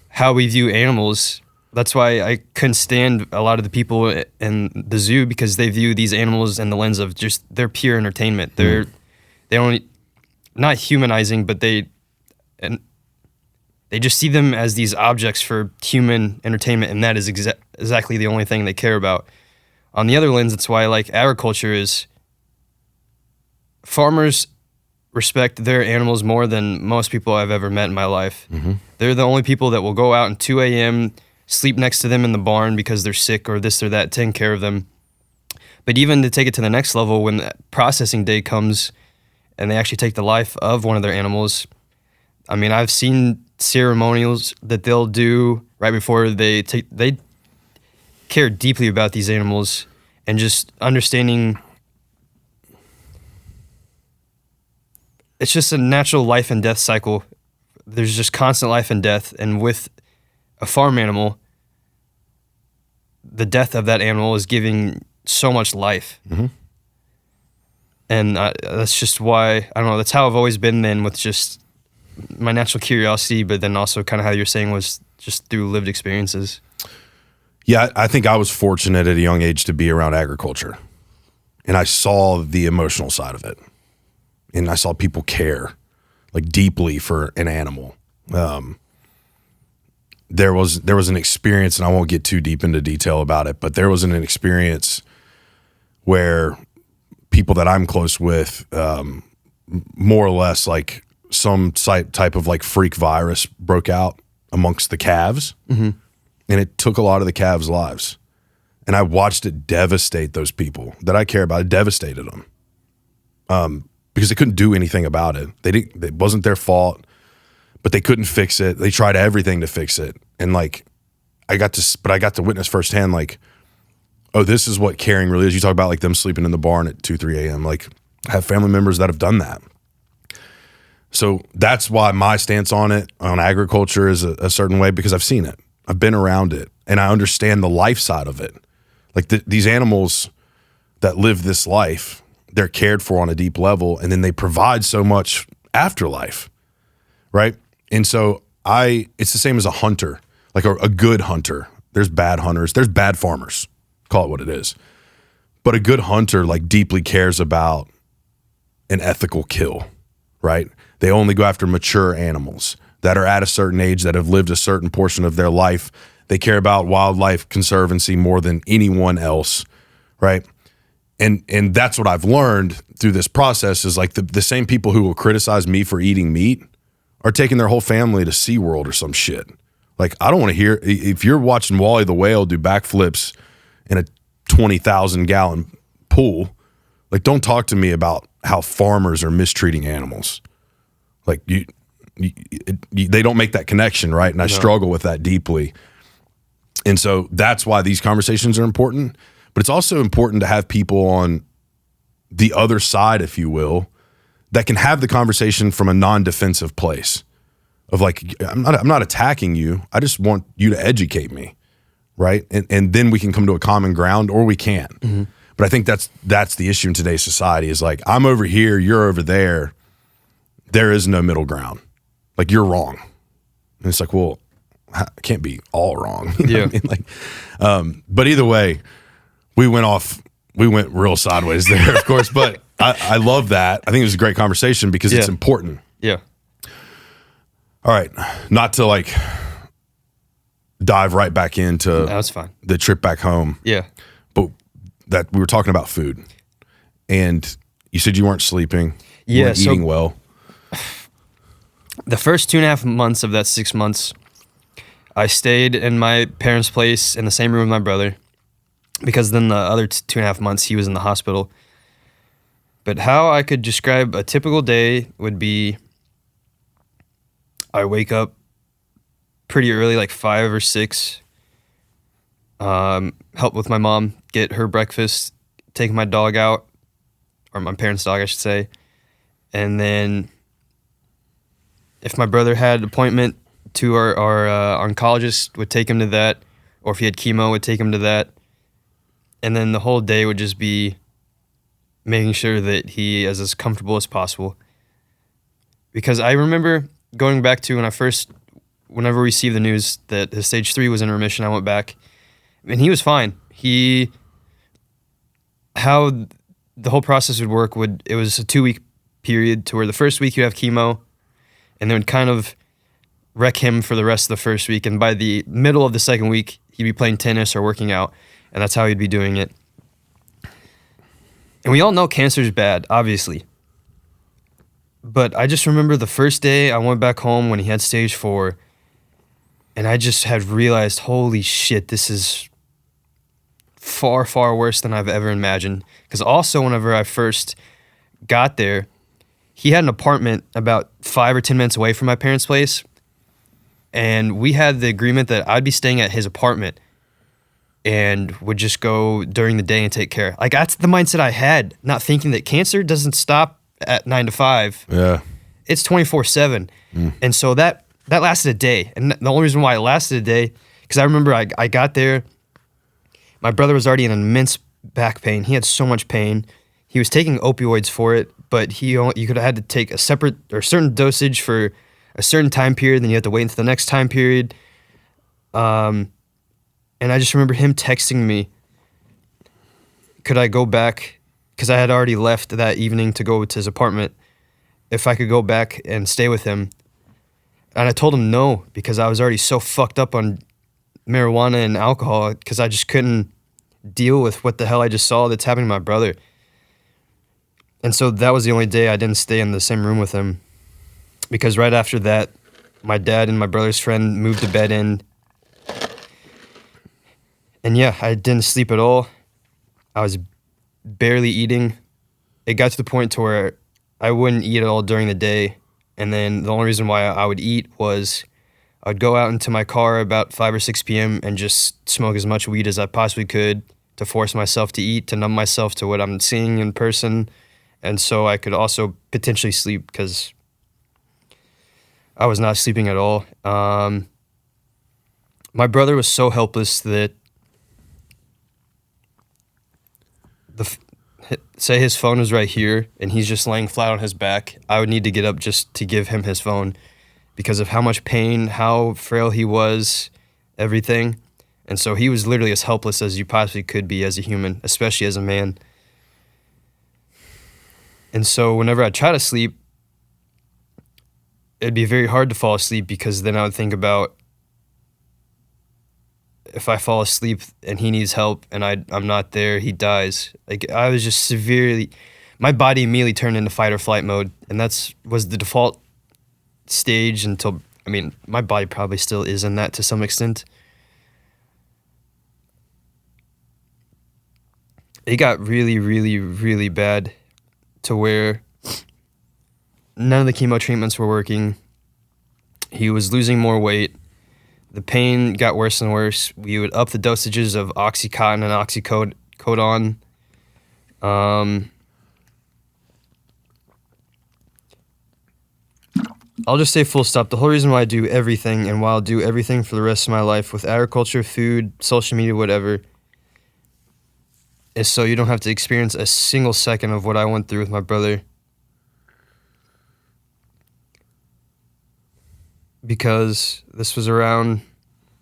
how we view animals, that's why I couldn't stand a lot of the people in the zoo, because they view these animals in the lens of just they're pure entertainment. They don't, not humanizing, but they just see them as these objects for human entertainment, and that is exactly the only thing they care about. On the other lens, that's why I like agriculture is farmers respect their animals more than most people I've ever met in my life. Mm-hmm. They're the only people that will go out at 2 a.m., sleep next to them in the barn because they're sick or this or that, taking care of them. But even to take it to the next level, when the processing day comes and they actually take the life of one of their animals, I mean, I've seen ceremonials that they'll do right before they care deeply about these animals, and just understanding it's just a natural life and death cycle. There's just constant life and death, and with a farm animal, the death of that animal is giving so much life. Mm-hmm. And that's just why, I don't know, that's how I've always been then, with just my natural curiosity, but then also kind of how you're saying was just through lived experiences. Yeah, I think I was fortunate at a young age to be around agriculture, and I saw the emotional side of it, and I saw people care like deeply for an animal. There was an experience, and I won't get too deep into detail about it, but there was an experience where people that I'm close with, more or less like some type of like freak virus broke out amongst the calves, mm-hmm. and it took a lot of the calves' lives. And I watched it devastate those people that I care about. It devastated them because they couldn't do anything about it. It wasn't their fault, but they couldn't fix it. They tried everything to fix it. And like, I got to witness firsthand, like, oh, this is what caring really is. You talk about like them sleeping in the barn at 2, 3 a.m. Like, I have family members that have done that. So that's why my stance on agriculture is a certain way, because I've seen it. I've been around it, and I understand the life side of it. Like these animals that live this life, they're cared for on a deep level, and then they provide so much afterlife, right? And so it's the same as a hunter, like a good hunter. There's bad hunters, there's bad farmers, call it what it is. But a good hunter like deeply cares about an ethical kill, right? They only go after mature animals that are at a certain age, that have lived a certain portion of their life. They care about wildlife conservancy more than anyone else, right? And that's what I've learned through this process is like the same people who will criticize me for eating meat are taking their whole family to SeaWorld or some shit. Like, I don't want to hear, if you're watching Wally the whale do backflips in a 20,000 gallon pool, like, don't talk to me about how farmers are mistreating animals. Like, they don't make that connection, right? And I struggle with that deeply. And so that's why these conversations are important. But it's also important to have people on the other side, if you will, that can have the conversation from a non-defensive place. of like, I'm not attacking you. I just want you to educate me. Right. And then we can come to a common ground, or we can't. Mm-hmm. But I think that's the issue in today's society is like, I'm over here, you're over there. There is no middle ground. Like, you're wrong. And it's like, well, it can't be all wrong. You know what I mean? Like, but either way, we went real sideways there, of course. But I love that. I think it was a great conversation because it's important. Yeah. All right. Not to like dive right back into that's fine. The trip back home. Yeah. But that we were talking about food. And you said you weren't sleeping. You Yeah. weren't eating well. The first 2.5 months of that 6 months, I stayed in my parents' place in the same room with my brother, because then the other 2.5 months he was in the hospital. But how I could describe a typical day would be, I wake up pretty early, like 5 or 6, help with my mom, get her breakfast, take my dog out, or my parents' dog, I should say. And then if my brother had an appointment to our oncologist, would take him to that, or if he had chemo, would take him to that. And then the whole day would just be making sure that he is as comfortable as possible. Because I remember going back to whenever we received the news that his stage 3 was in remission, I went back, and he was fine. How the whole process would work it was a 2-week period to where the first week you have chemo, and then would kind of wreck him for the rest of the first week. And by the middle of the second week, he'd be playing tennis or working out, and that's how he'd be doing it. And we all know cancer is bad, obviously. But I just remember the first day I went back home when he had stage 4, and I just had realized, holy shit, this is far, far worse than I've ever imagined. Because also whenever I first got there, he had an apartment about 5 or 10 minutes away from my parents' place. And we had the agreement that I'd be staying at his apartment and would just go during the day and take care. Like, that's the mindset I had, not thinking that cancer doesn't stop at 9 to 5. Yeah. It's 24/7. And so that lasted a day. And the only reason why it lasted a day, because I remember I got there, my brother was already in immense back pain. He had so much pain. He was taking opioids for it, but you could have had to take a separate or certain dosage for a certain time period, then you have to wait until the next time period. And I just remember him texting me, could I go back, because I had already left that evening to go to his apartment, if I could go back and stay with him. And I told him no, because I was already so fucked up on marijuana and alcohol, because I just couldn't deal with what the hell I just saw that's happening to my brother. And so that was the only day I didn't stay in the same room with him, because right after that, my dad and my brother's friend moved the bed in. And yeah, I didn't sleep at all. I was barely eating. It got to the point to where I wouldn't eat at all during the day. And then the only reason why I would eat was I would go out into my car about 5 or 6 p.m. and just smoke as much weed as I possibly could to force myself to eat, to numb myself to what I'm seeing in person. And so I could also potentially sleep, because I was not sleeping at all. My brother was so helpless that say his phone was right here and he's just laying flat on his back, I would need to get up just to give him his phone because of how much pain, how frail he was, everything. And so he was literally as helpless as you possibly could be as a human, especially as a man. And so whenever I try to sleep, it'd be very hard to fall asleep, because then I would think about, if I fall asleep and he needs help and I'm not there, he dies. Like, I was just severely, my body immediately turned into fight or flight mode, and was the default stage until, I mean, my body probably still is in that to some extent. It got really, really, really bad to where none of the chemo treatments were working. He was losing more weight. The pain got worse and worse. We would up the dosages of Oxycontin and Oxycodone. I'll just say full stop. The whole reason why I do everything and why I'll do everything for the rest of my life with agriculture, food, social media, whatever, is so you don't have to experience a single second of what I went through with my brother. Because this was around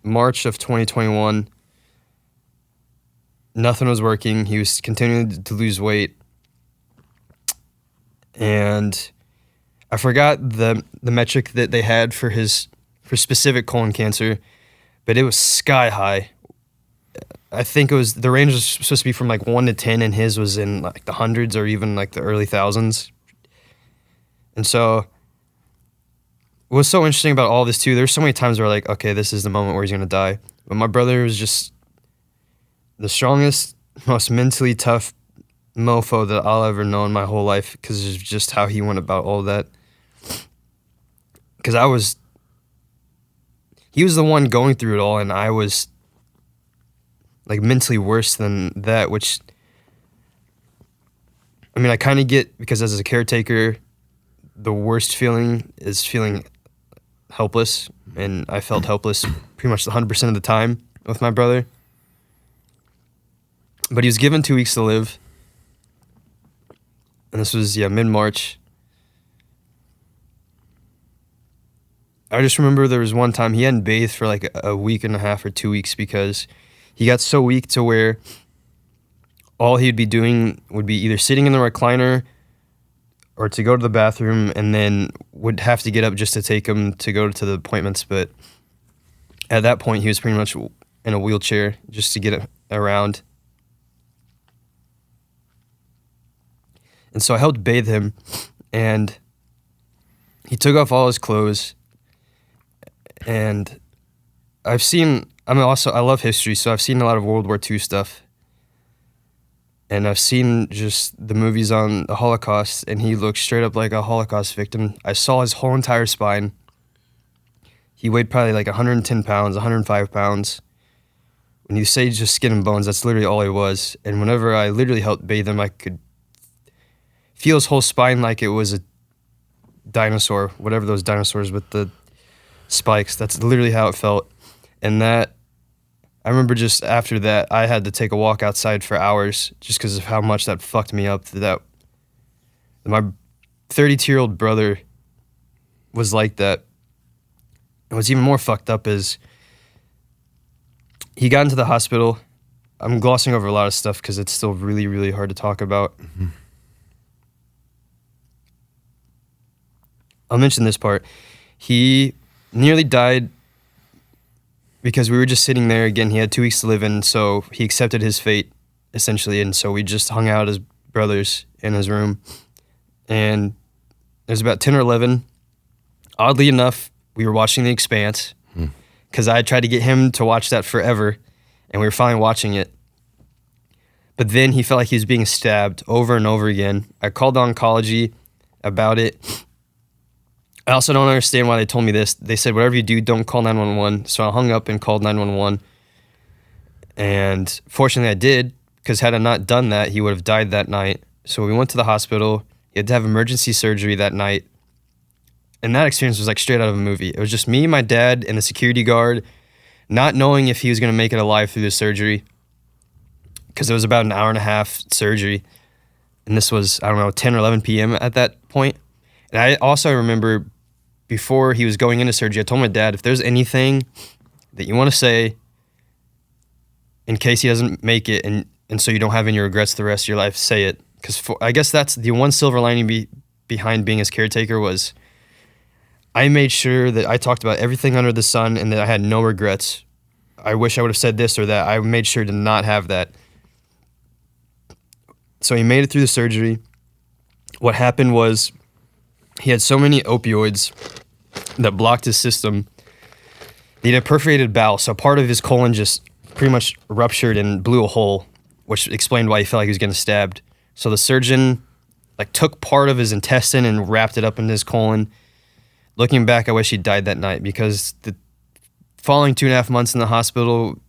March of 2021. Nothing was working. He was continuing to lose weight. And I forgot the metric that they had for specific colon cancer, but it was sky high. I think the range was supposed to be from like 1 to 10, and his was in like the hundreds or even like the early thousands. And so what's so interesting about all this too, there's so many times where like, okay, this is the moment where he's gonna die. But my brother was just the strongest, most mentally tough mofo that I'll ever know in my whole life, because of just how he went about all that. Because he was the one going through it all, and I was like mentally worse than that, which, I mean, I kind of get, because as a caretaker, the worst feeling is feeling helpless, and I felt helpless pretty much 100% of the time with my brother. But he was given 2 weeks to live, and this was, mid-March. I just remember there was one time he hadn't bathed for like a week and a half or 2 weeks because he got so weak to where all he'd be doing would be either sitting in the recliner or to go to the bathroom, and then would have to get up just to take him to go to the appointments. But at that point, he was pretty much in a wheelchair just to get around. And so I helped bathe him, and he took off all his clothes. And I love history, so I've seen a lot of World War II stuff. And I've seen just the movies on the Holocaust, and he looked straight up like a Holocaust victim. I saw his whole entire spine. He weighed probably like 110 pounds, 105 pounds. When you say just skin and bones, that's literally all he was. And whenever I literally helped bathe him, I could feel his whole spine like it was a dinosaur, whatever those dinosaurs with the spikes. That's literally how it felt. And I remember just after that, I had to take a walk outside for hours just because of how much that fucked me up. That my 32-year-old brother was like that. And what's even more fucked up is he got into the hospital. I'm glossing over a lot of stuff because it's still really, really hard to talk about. Mm-hmm. I'll mention this part. He nearly died because we were just sitting there. Again, he had 2 weeks to live in, so he accepted his fate, essentially. And so we just hung out as brothers in his room. And it was about 10 or 11. Oddly enough, we were watching The Expanse because I tried to get him to watch that forever, and we were finally watching it. But then he felt like he was being stabbed over and over again. I called the oncology about it. I also don't understand why they told me this. They said, whatever you do, don't call 911. So I hung up and called 911. And fortunately I did, because had I not done that, he would have died that night. So we went to the hospital. He had to have emergency surgery that night. And that experience was like straight out of a movie. It was just me, my dad, and the security guard, not knowing if he was going to make it alive through the surgery, because it was about an hour and a half surgery. And this was, 10 or 11 p.m. at that point. And I also remember, before he was going into surgery, I told my dad, if there's anything that you want to say in case he doesn't make it, and so you don't have any regrets the rest of your life, say it. Because I guess that's the one silver lining behind being his caretaker was I made sure that I talked about everything under the sun and that I had no regrets. I wish I would have said this or that. I made sure to not have that. So he made it through the surgery. What happened was he had so many opioids that blocked his system. He had a perforated bowel, so part of his colon just pretty much ruptured and blew a hole, which explained why he felt like he was getting stabbed. So the surgeon took part of his intestine and wrapped it up in his colon. Looking back, I wish he died that night, because the following 2.5 months in the hospital,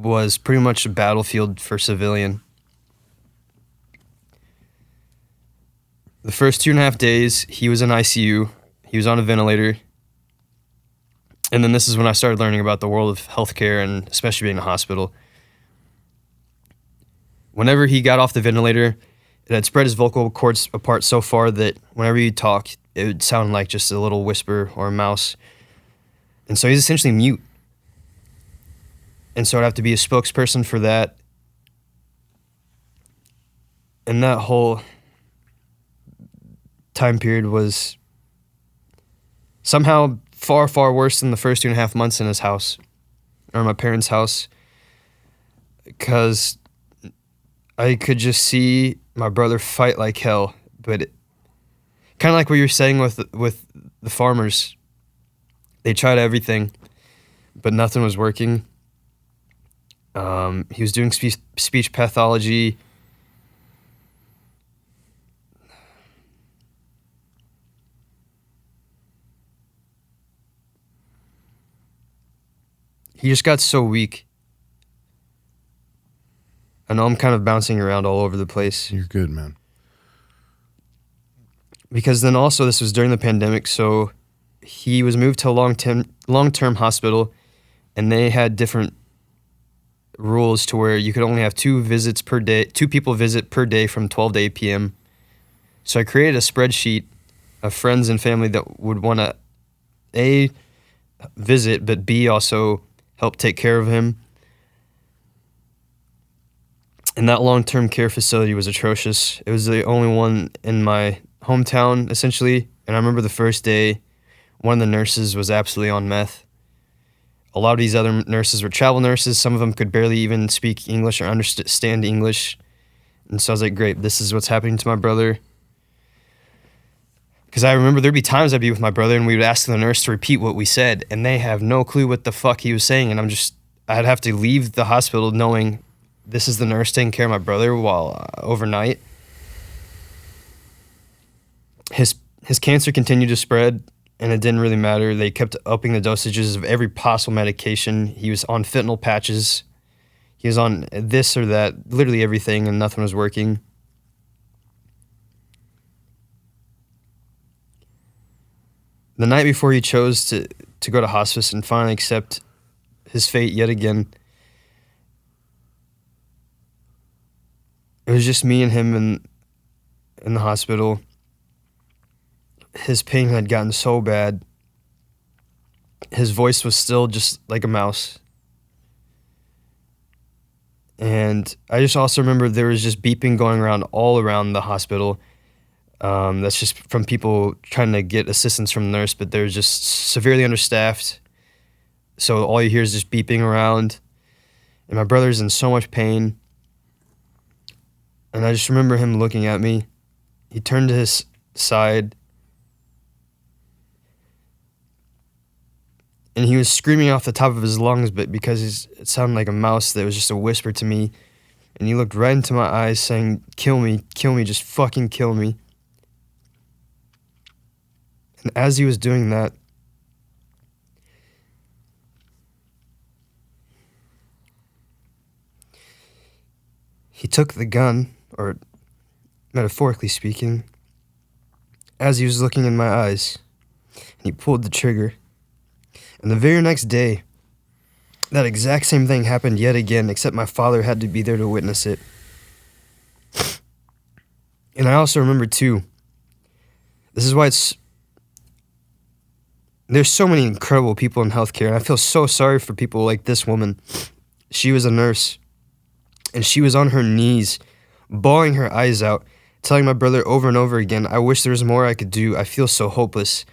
was pretty much a battlefield for civilian. The first 2.5 days, he was in ICU. He was on a ventilator. And then this is when I started learning about the world of healthcare and especially being in a hospital. Whenever he got off the ventilator, it had spread his vocal cords apart so far that whenever you talk, it would sound like just a little whisper or a mouse. And so he's essentially mute. And so I'd have to be a spokesperson for that. And that whole time period was somehow far, far worse than the first 2.5 months in his house, or my parents' house, because I could just see my brother fight like hell. But kind of like what you're saying with the farmers, they tried everything, but nothing was working. He was doing speech pathology. He just got so weak. I know I'm kind of bouncing around all over the place. You're good, man. Because then also this was during the pandemic, so he was moved to a long-term hospital, and they had different rules to where you could only have 2 visits per day, 2 people visit per day from 12 to 8 p.m. So I created a spreadsheet of friends and family that would want to A, visit, but B, also help take care of him. And that long-term care facility was atrocious. It was the only one in my hometown, essentially. And I remember the first day, one of the nurses was absolutely on meth. A lot of these other nurses were travel nurses. Some of them could barely even speak English or understand English. And so I was like, great, this is what's happening to my brother. Because I remember there'd be times I'd be with my brother and we would ask the nurse to repeat what we said, and they have no clue what the fuck he was saying. And I'd have to leave the hospital knowing this is the nurse taking care of my brother while overnight. His cancer continued to spread, and it didn't really matter. They kept upping the dosages of every possible medication. He was on fentanyl patches. He was on this or that, literally everything, and nothing was working. The night before he chose to go to hospice and finally accept his fate yet again, it was just me and him in the hospital. His pain had gotten so bad. His voice was still just like a mouse. And I just also remember there was just beeping going around all around the hospital. That's just from people trying to get assistance from the nurse, but they're just severely understaffed. So all you hear is just beeping around. And my brother's in so much pain. And I just remember him looking at me. He turned to his side. And he was screaming off the top of his lungs, but because it sounded like a mouse, that was just a whisper to me. And he looked right into my eyes saying, kill me, just fucking kill me. And as he was doing that, he took the gun, or metaphorically speaking, as he was looking in my eyes, and he pulled the trigger. And the very next day, that exact same thing happened yet again, except my father had to be there to witness it. And I also remember, too, this is why there's so many incredible people in healthcare, and I feel so sorry for people like this woman. She was a nurse, and she was on her knees, bawling her eyes out, telling my brother over and over again, I wish there was more I could do. I feel so hopeless.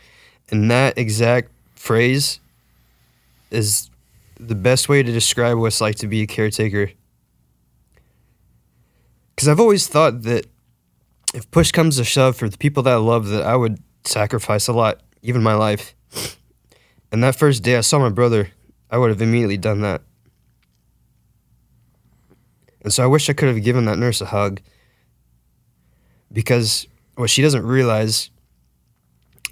And that exact phrase is the best way to describe what it's like to be a caretaker. Because I've always thought that if push comes to shove for the people that I love, that I would sacrifice a lot, even my life. And that first day I saw my brother, I would have immediately done that. And so I wish I could have given that nurse a hug. Because what she doesn't realize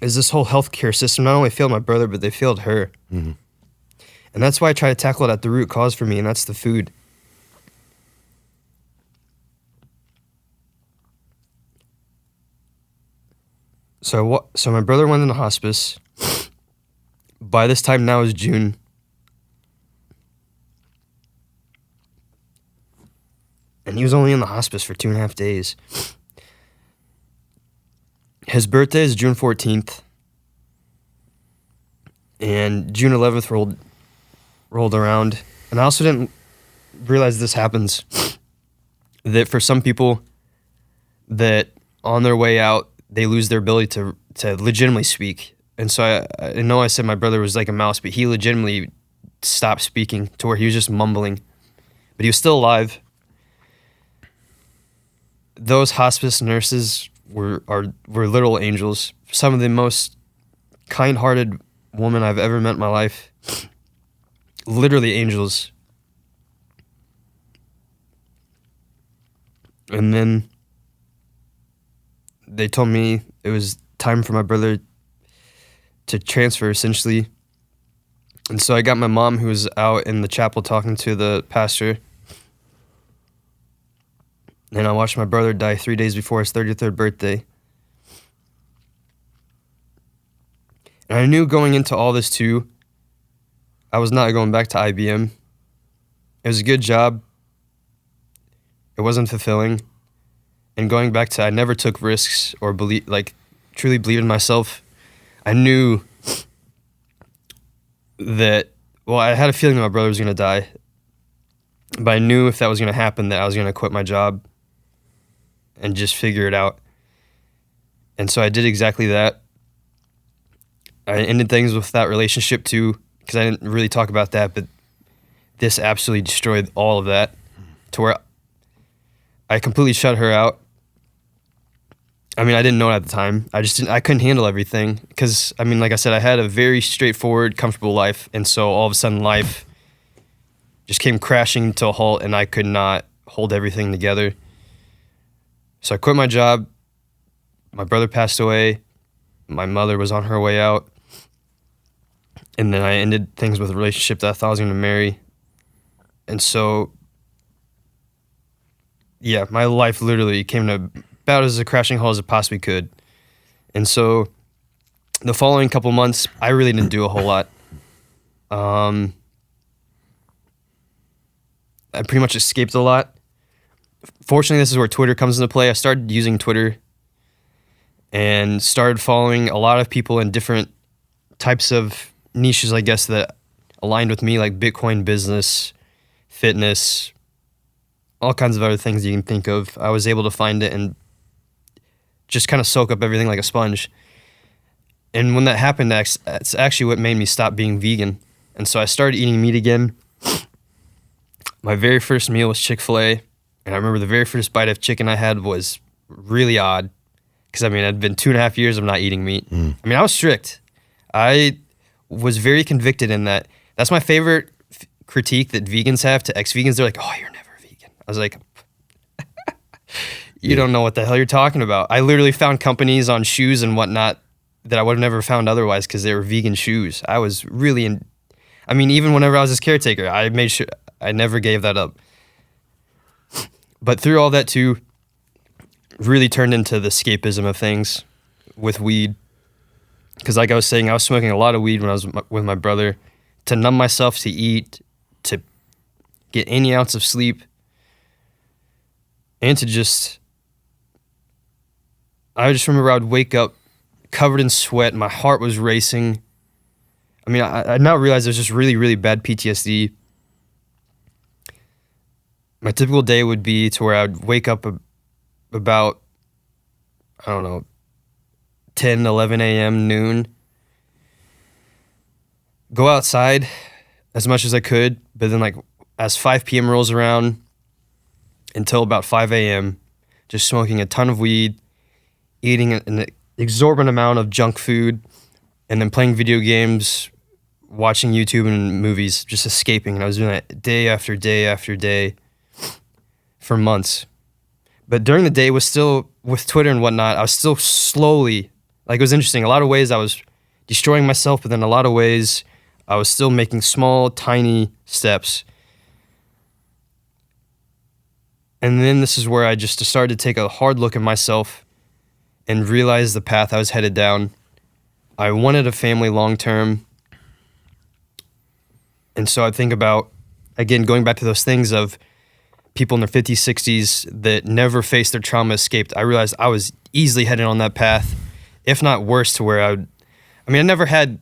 is this whole healthcare system not only failed my brother, but they failed her. Mm-hmm. And that's why I try to tackle it at the root cause for me, and that's the food. So my brother went into hospice. By this time now is June. And he was only in the hospice for 2.5 days. His birthday is June 14th. And June 11th rolled around. And I also didn't realize this happens. That for some people, that on their way out, they lose their ability to legitimately speak. And so I know I said my brother was like a mouse, but he legitimately stopped speaking to where he was just mumbling. But he was still alive. Those hospice nurses were literal angels. Some of the most kind-hearted women I've ever met in my life. Literally angels. And then they told me it was time for my brother to transfer, essentially. And so I got my mom, who was out in the chapel talking to the pastor. And I watched my brother die 3 days before his 33rd birthday. And I knew going into all this too, I was not going back to IBM. It was a good job. It wasn't fulfilling. And going back to, I never took risks or truly believed in myself. I knew that, I had a feeling that my brother was going to die. But I knew if that was going to happen, that I was going to quit my job and just figure it out. And so I did exactly that. I ended things with that relationship too, because I didn't really talk about that, but this absolutely destroyed all of that to where I completely shut her out. I mean, I didn't know it at the time. I couldn't handle everything because, I mean, like I said, I had a very straightforward, comfortable life. And so all of a sudden life just came crashing to a halt and I could not hold everything together. So I quit my job. My brother passed away. My mother was on her way out. And then I ended things with a relationship that I thought I was going to marry. And so, yeah, my life literally came to about as a crashing halt as it possibly could. And so the following couple months, I really didn't do a whole lot. I pretty much escaped a lot. Fortunately, this is where Twitter comes into play. I started using Twitter and started following a lot of people in different types of niches, I guess, that aligned with me, like Bitcoin business, fitness, all kinds of other things you can think of. I was able to find it and just kind of soak up everything like a sponge. And when that happened, that's actually what made me stop being vegan. And so I started eating meat again. My very first meal was Chick-fil-A. And I remember the very first bite of chicken I had was really odd. Because, I mean, it'd been 2.5 years of not eating meat. I mean, I was strict. I was very convicted in that. That's my favorite critique that vegans have to ex-vegans. They're like, oh, you're never vegan. I was like, you don't know what the hell you're talking about. I literally found companies on shoes and whatnot that I would have never found otherwise because they were vegan shoes. I was really I mean, even whenever I was his caretaker, I made sure I never gave that up. But through all that too, really turned into the escapism of things with weed. Because like I was saying, I was smoking a lot of weed when I was with my brother to numb myself, to eat, to get any ounce of sleep, and to just... I just remember I would wake up covered in sweat. My heart was racing. I mean, I now realize there's just really, really bad PTSD. My typical day would be to where I would wake up about, I don't know, 10, 11 a.m., noon. Go outside as much as I could, but then like as 5 p.m. rolls around until about 5 a.m., just smoking a ton of weed, eating an exorbitant amount of junk food, and then playing video games, watching YouTube and movies, just escaping. And I was doing that day after day after day for months. But during the day, it was still, with Twitter and whatnot, I was still slowly, like it was interesting. A lot of ways I was destroying myself, but then a lot of ways I was still making small, tiny steps. And then this is where I just started to take a hard look at myself and realize the path I was headed down. I wanted a family long term. And so I think about, again, going back to those things of people in their 50s, 60s that never faced their trauma, escaped. I realized I was easily headed on that path, if not worse, to where I never had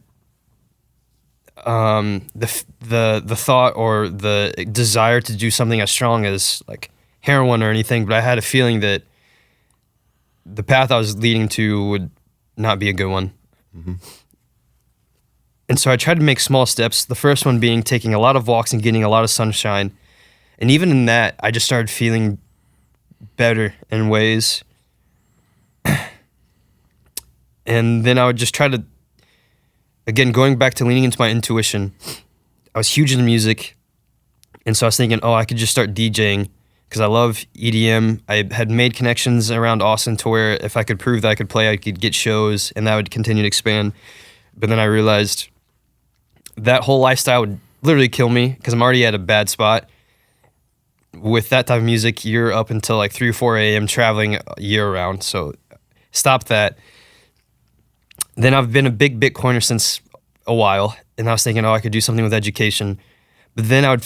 the thought or the desire to do something as strong as like heroin or anything, but I had a feeling that the path I was leading to would not be a good one. Mm-hmm. And so I tried to make small steps. The first one being taking a lot of walks and getting a lot of sunshine. And even in that, I just started feeling better in ways. And then I would just try to, again, going back to leaning into my intuition. I was huge into music. And so I was thinking, I could just start DJing because I love EDM. I had made connections around Austin to where if I could prove that I could play, I could get shows, and that would continue to expand. But then I realized that whole lifestyle would literally kill me because I'm already at a bad spot. With that type of music, you're up until like 3 or 4 a.m. traveling year round. So stop that. Then I've been a big Bitcoiner since a while, and I was thinking, I could do something with education. But then I would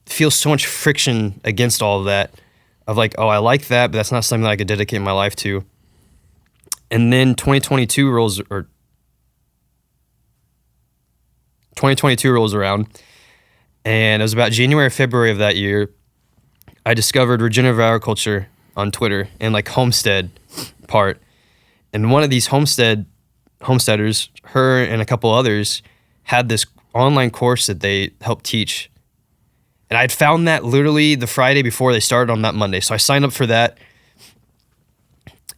feel so much friction against all of that of like, I like that, but that's not something that I could dedicate my life to. And then 2022 rolls around, and it was about January or February of that year, I discovered Regenerative Agriculture on Twitter and like homestead part. And one of these homesteaders, her and a couple others, had this online course that they helped teach. And I'd found that literally the Friday before they started on that Monday. So I signed up for that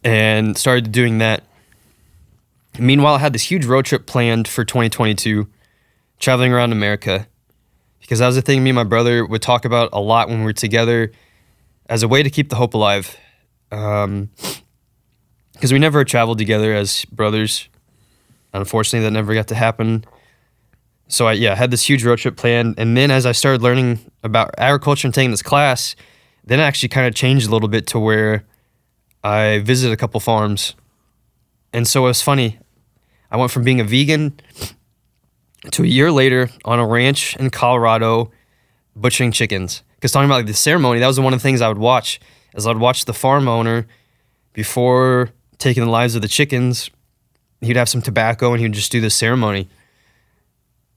and started doing that. Meanwhile, I had this huge road trip planned for 2022, traveling around America, because that was the thing me and my brother would talk about a lot when we were together as a way to keep the hope alive. Because we never traveled together as brothers. Unfortunately, that never got to happen. So I had this huge road trip planned. And then as I started learning about agriculture and taking this class, then it actually kind of changed a little bit to where I visited a couple farms. And so it was funny. I went from being a vegan to a year later on a ranch in Colorado butchering chickens. Because talking about like the ceremony, that was one of the things I would watch, as I'd watch the farm owner before taking the lives of the chickens. He'd have some tobacco and he'd just do the ceremony.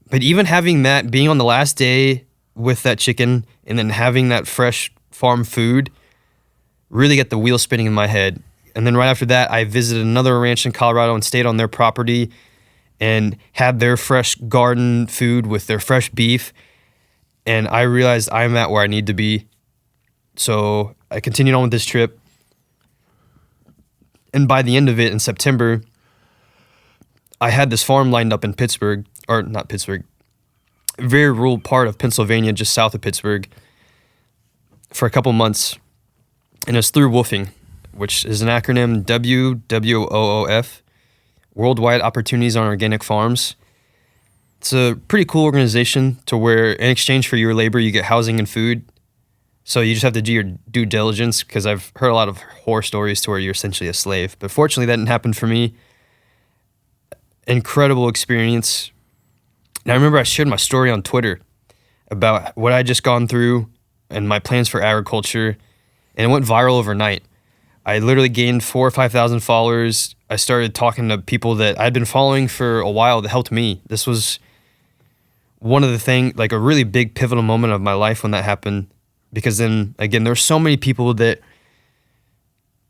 But even having that, being on the last day with that chicken and then having that fresh farm food really got the wheel spinning in my head. And then right after that, I visited another ranch in Colorado and stayed on their property and had their fresh garden food with their fresh beef. And I realized I'm at where I need to be. So I continued on with this trip. And by the end of it in September, I had this farm lined up in Pittsburgh, or not Pittsburgh, a very rural part of Pennsylvania, just south of Pittsburgh, for a couple months. And it was through WOOFing, which is an acronym WWOOF, Worldwide Opportunities on Organic Farms. It's a pretty cool organization to where in exchange for your labor, you get housing and food. So you just have to do your due diligence, because I've heard a lot of horror stories to where you're essentially a slave. But fortunately, that didn't happen for me. Incredible experience. And I remember I shared my story on Twitter about what I just gone through and my plans for agriculture, and it went viral overnight. I literally gained 4,000 or 5,000 followers. I started talking to people that I'd been following for a while that helped me. This was one of the things, like a really big pivotal moment of my life when that happened, because then again, there were so many people that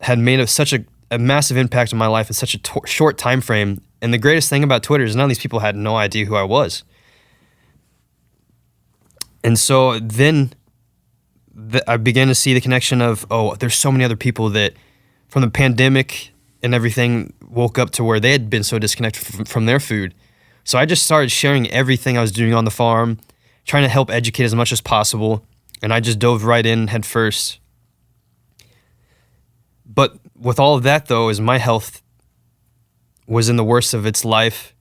had made such a massive impact on my life in such a short time frame. And the greatest thing about Twitter is none of these people had no idea who I was. And so then I began to see the connection of, there's so many other people that from the pandemic and everything woke up to where they had been so disconnected from their food. So I just started sharing everything I was doing on the farm, trying to help educate as much as possible. And I just dove right in head first. But with all of that, though, is my health was in the worst of its life.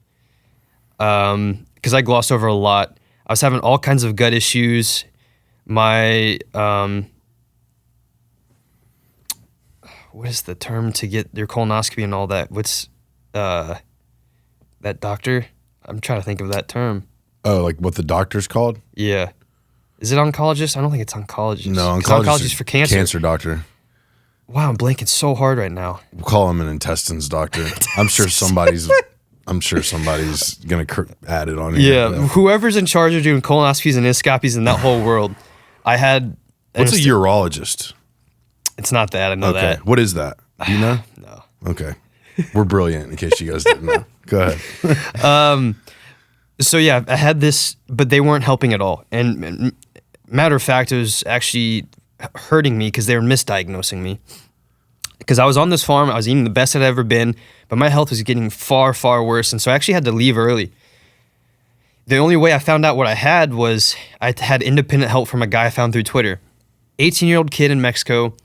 because I glossed over a lot. I was having all kinds of gut issues. My, what is the term to get your colonoscopy and all that? What's that doctor? I'm trying to think of that term. Oh, like what the doctor's called? Yeah. Is it oncologist? I don't think it's oncologist. No, oncologist is for cancer. Cancer doctor. Wow, I'm blanking so hard right now. We'll call him an intestines doctor. I'm sure somebody's gonna add it on here. Yeah, whoever's in charge of doing colonoscopies and endoscopies in that whole world. I had. What's a urologist? It's not that. I know that. What is that? Do you know? No. Okay. We're brilliant. In case you guys didn't know. Go ahead. So yeah, I had this, but they weren't helping at all. And matter of fact, it was actually hurting me because they were misdiagnosing me. Because I was on this farm, I was eating the best I'd ever been, but my health was getting far, far worse. And so I actually had to leave early. The only way I found out what I had was I had independent help from a guy I found through Twitter. 18-year-old kid in Mexico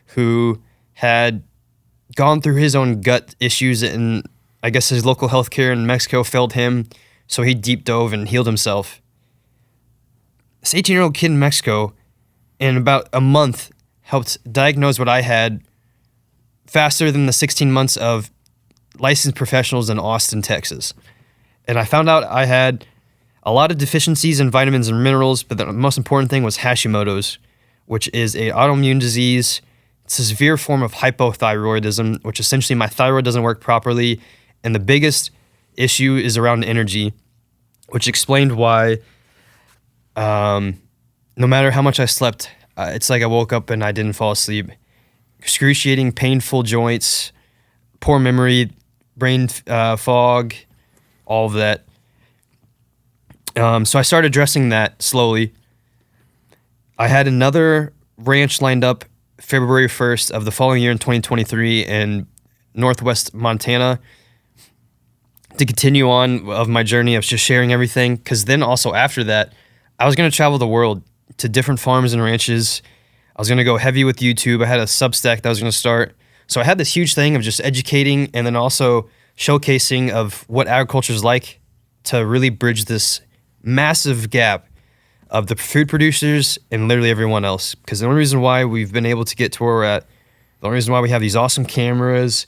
who had gone through his own gut issues, and I guess his local healthcare in Mexico failed him, so he deep dove and healed himself. This 18-year-old kid in Mexico, in about a month, helped diagnose what I had faster than the 16 months of licensed professionals in Austin, Texas. And I found out I had a lot of deficiencies in vitamins and minerals, but the most important thing was Hashimoto's, which is an autoimmune disease. It's a severe form of hypothyroidism, which essentially my thyroid doesn't work properly. And the biggest issue is around energy, which explained why no matter how much I slept, it's like I woke up and I didn't fall asleep. Excruciating, painful joints, poor memory, brain fog, all of that. So I started addressing that slowly. I had another ranch lined up February 1st of the following year in 2023 in Northwest Montana to continue on of my journey of just sharing everything. Because then also after that, I was going to travel the world to different farms and ranches. I was going to go heavy with YouTube. I had a Substack that I was going to start. So I had this huge thing of just educating and then also showcasing of what agriculture is like to really bridge this massive gap of the food producers and literally everyone else. Because the only reason why we've been able to get to where we're at, the only reason why we have these awesome cameras,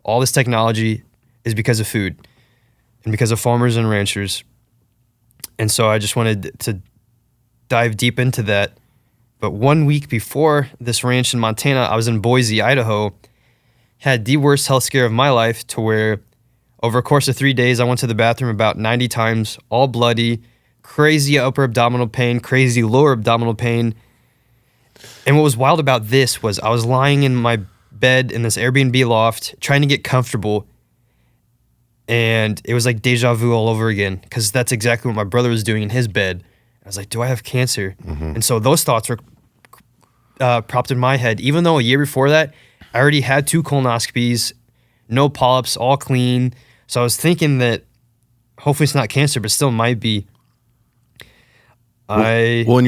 all this technology, is because of food and because of farmers and ranchers. And so I just wanted to dive deep into that. But 1 week before this ranch in Montana, I was in Boise, Idaho, had the worst health scare of my life, to where over a course of 3 days, I went to the bathroom about 90 times, all bloody, crazy upper abdominal pain, crazy lower abdominal pain. And what was wild about this was I was lying in my bed in this Airbnb loft trying to get comfortable, and it was like deja vu all over again, because that's exactly what my brother was doing in his bed. I was like, do I have cancer? Mm-hmm. And so those thoughts were propped in my head, even though a year before that, I already had 2 colonoscopies, no polyps, all clean. So I was thinking that hopefully it's not cancer, but still might be. Well, and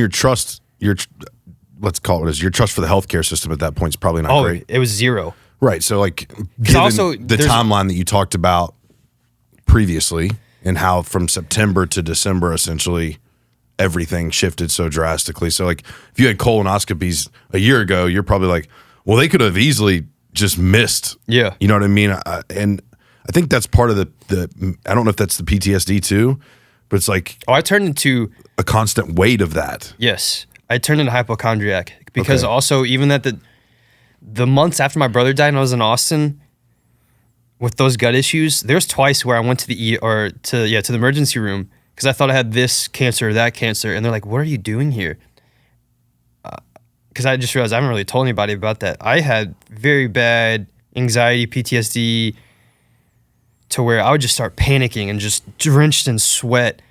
let's call it what it is, your trust for the healthcare system at that point is probably not great. It was zero. Right. So like, given the timeline that you talked about previously and how from September to December, essentially, everything shifted so drastically. So like, if you had colonoscopies a year ago, you're probably like, well, they could have easily just missed. Yeah. You know what I mean? And I think that's part of the I don't know if that's the PTSD too, but it's like, I turned into a constant weight of that. Yes. I turned into hypochondriac because also even that the months after my brother died and I was in Austin with those gut issues, there's twice where I went to the to the emergency room because I thought I had this cancer or that cancer, and they're like, what are you doing here? Because I just realized I haven't really told anybody about that. I had very bad anxiety, PTSD, to where I would just start panicking and just drenched in sweat.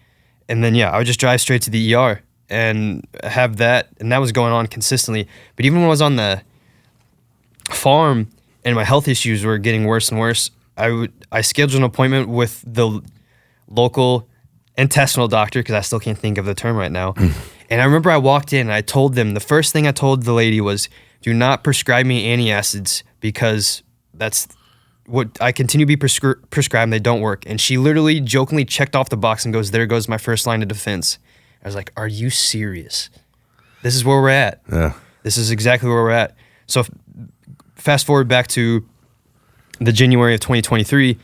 And then, I would just drive straight to the ER and have that. And that was going on consistently. But even when I was on the farm and my health issues were getting worse and worse, I scheduled an appointment with the local intestinal doctor, because I still can't think of the term right now. And I remember I walked in and I told them, the first thing I told the lady was, do not prescribe me antacids, because that's what I continue to be prescribed, and they don't work. And she literally jokingly checked off the box and goes, there goes my first line of defense. I was like, are you serious? This is where we're at. Yeah. This is exactly where we're at. So fast forward back to the January of 2023.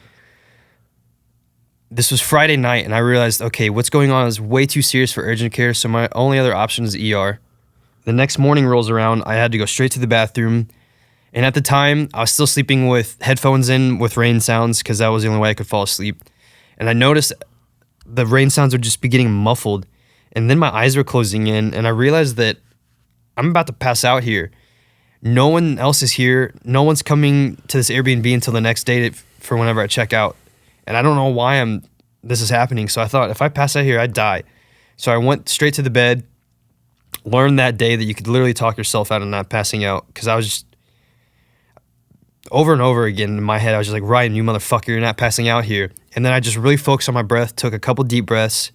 This was Friday night, and I realized, okay, what's going on is way too serious for urgent care, so my only other option is ER. The next morning rolls around. I had to go straight to the bathroom. And at the time, I was still sleeping with headphones in with rain sounds because that was the only way I could fall asleep. And I noticed the rain sounds would just be getting muffled. And then my eyes were closing in, and I realized that I'm about to pass out here. No one else is here. No one's coming to this Airbnb until the next day for whenever I check out. And I don't know why this is happening. So I thought, if I pass out here, I'd die. So I went straight to the bed, learned that day that you could literally talk yourself out of not passing out. Because I was just, over and over again in my head, I was just like, Ryan, you motherfucker, you're not passing out here. And then I just really focused on my breath, took a couple deep breaths.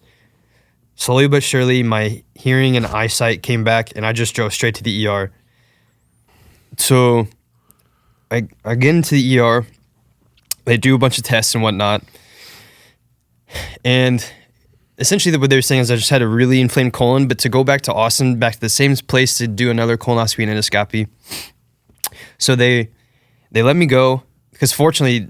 Slowly but surely, my hearing and eyesight came back, and I just drove straight to the ER. So I get into the ER. They do a bunch of tests and whatnot. And essentially what they were saying is I just had a really inflamed colon, but to go back to Austin, back to the same place to do another colonoscopy and endoscopy. So they let me go because fortunately,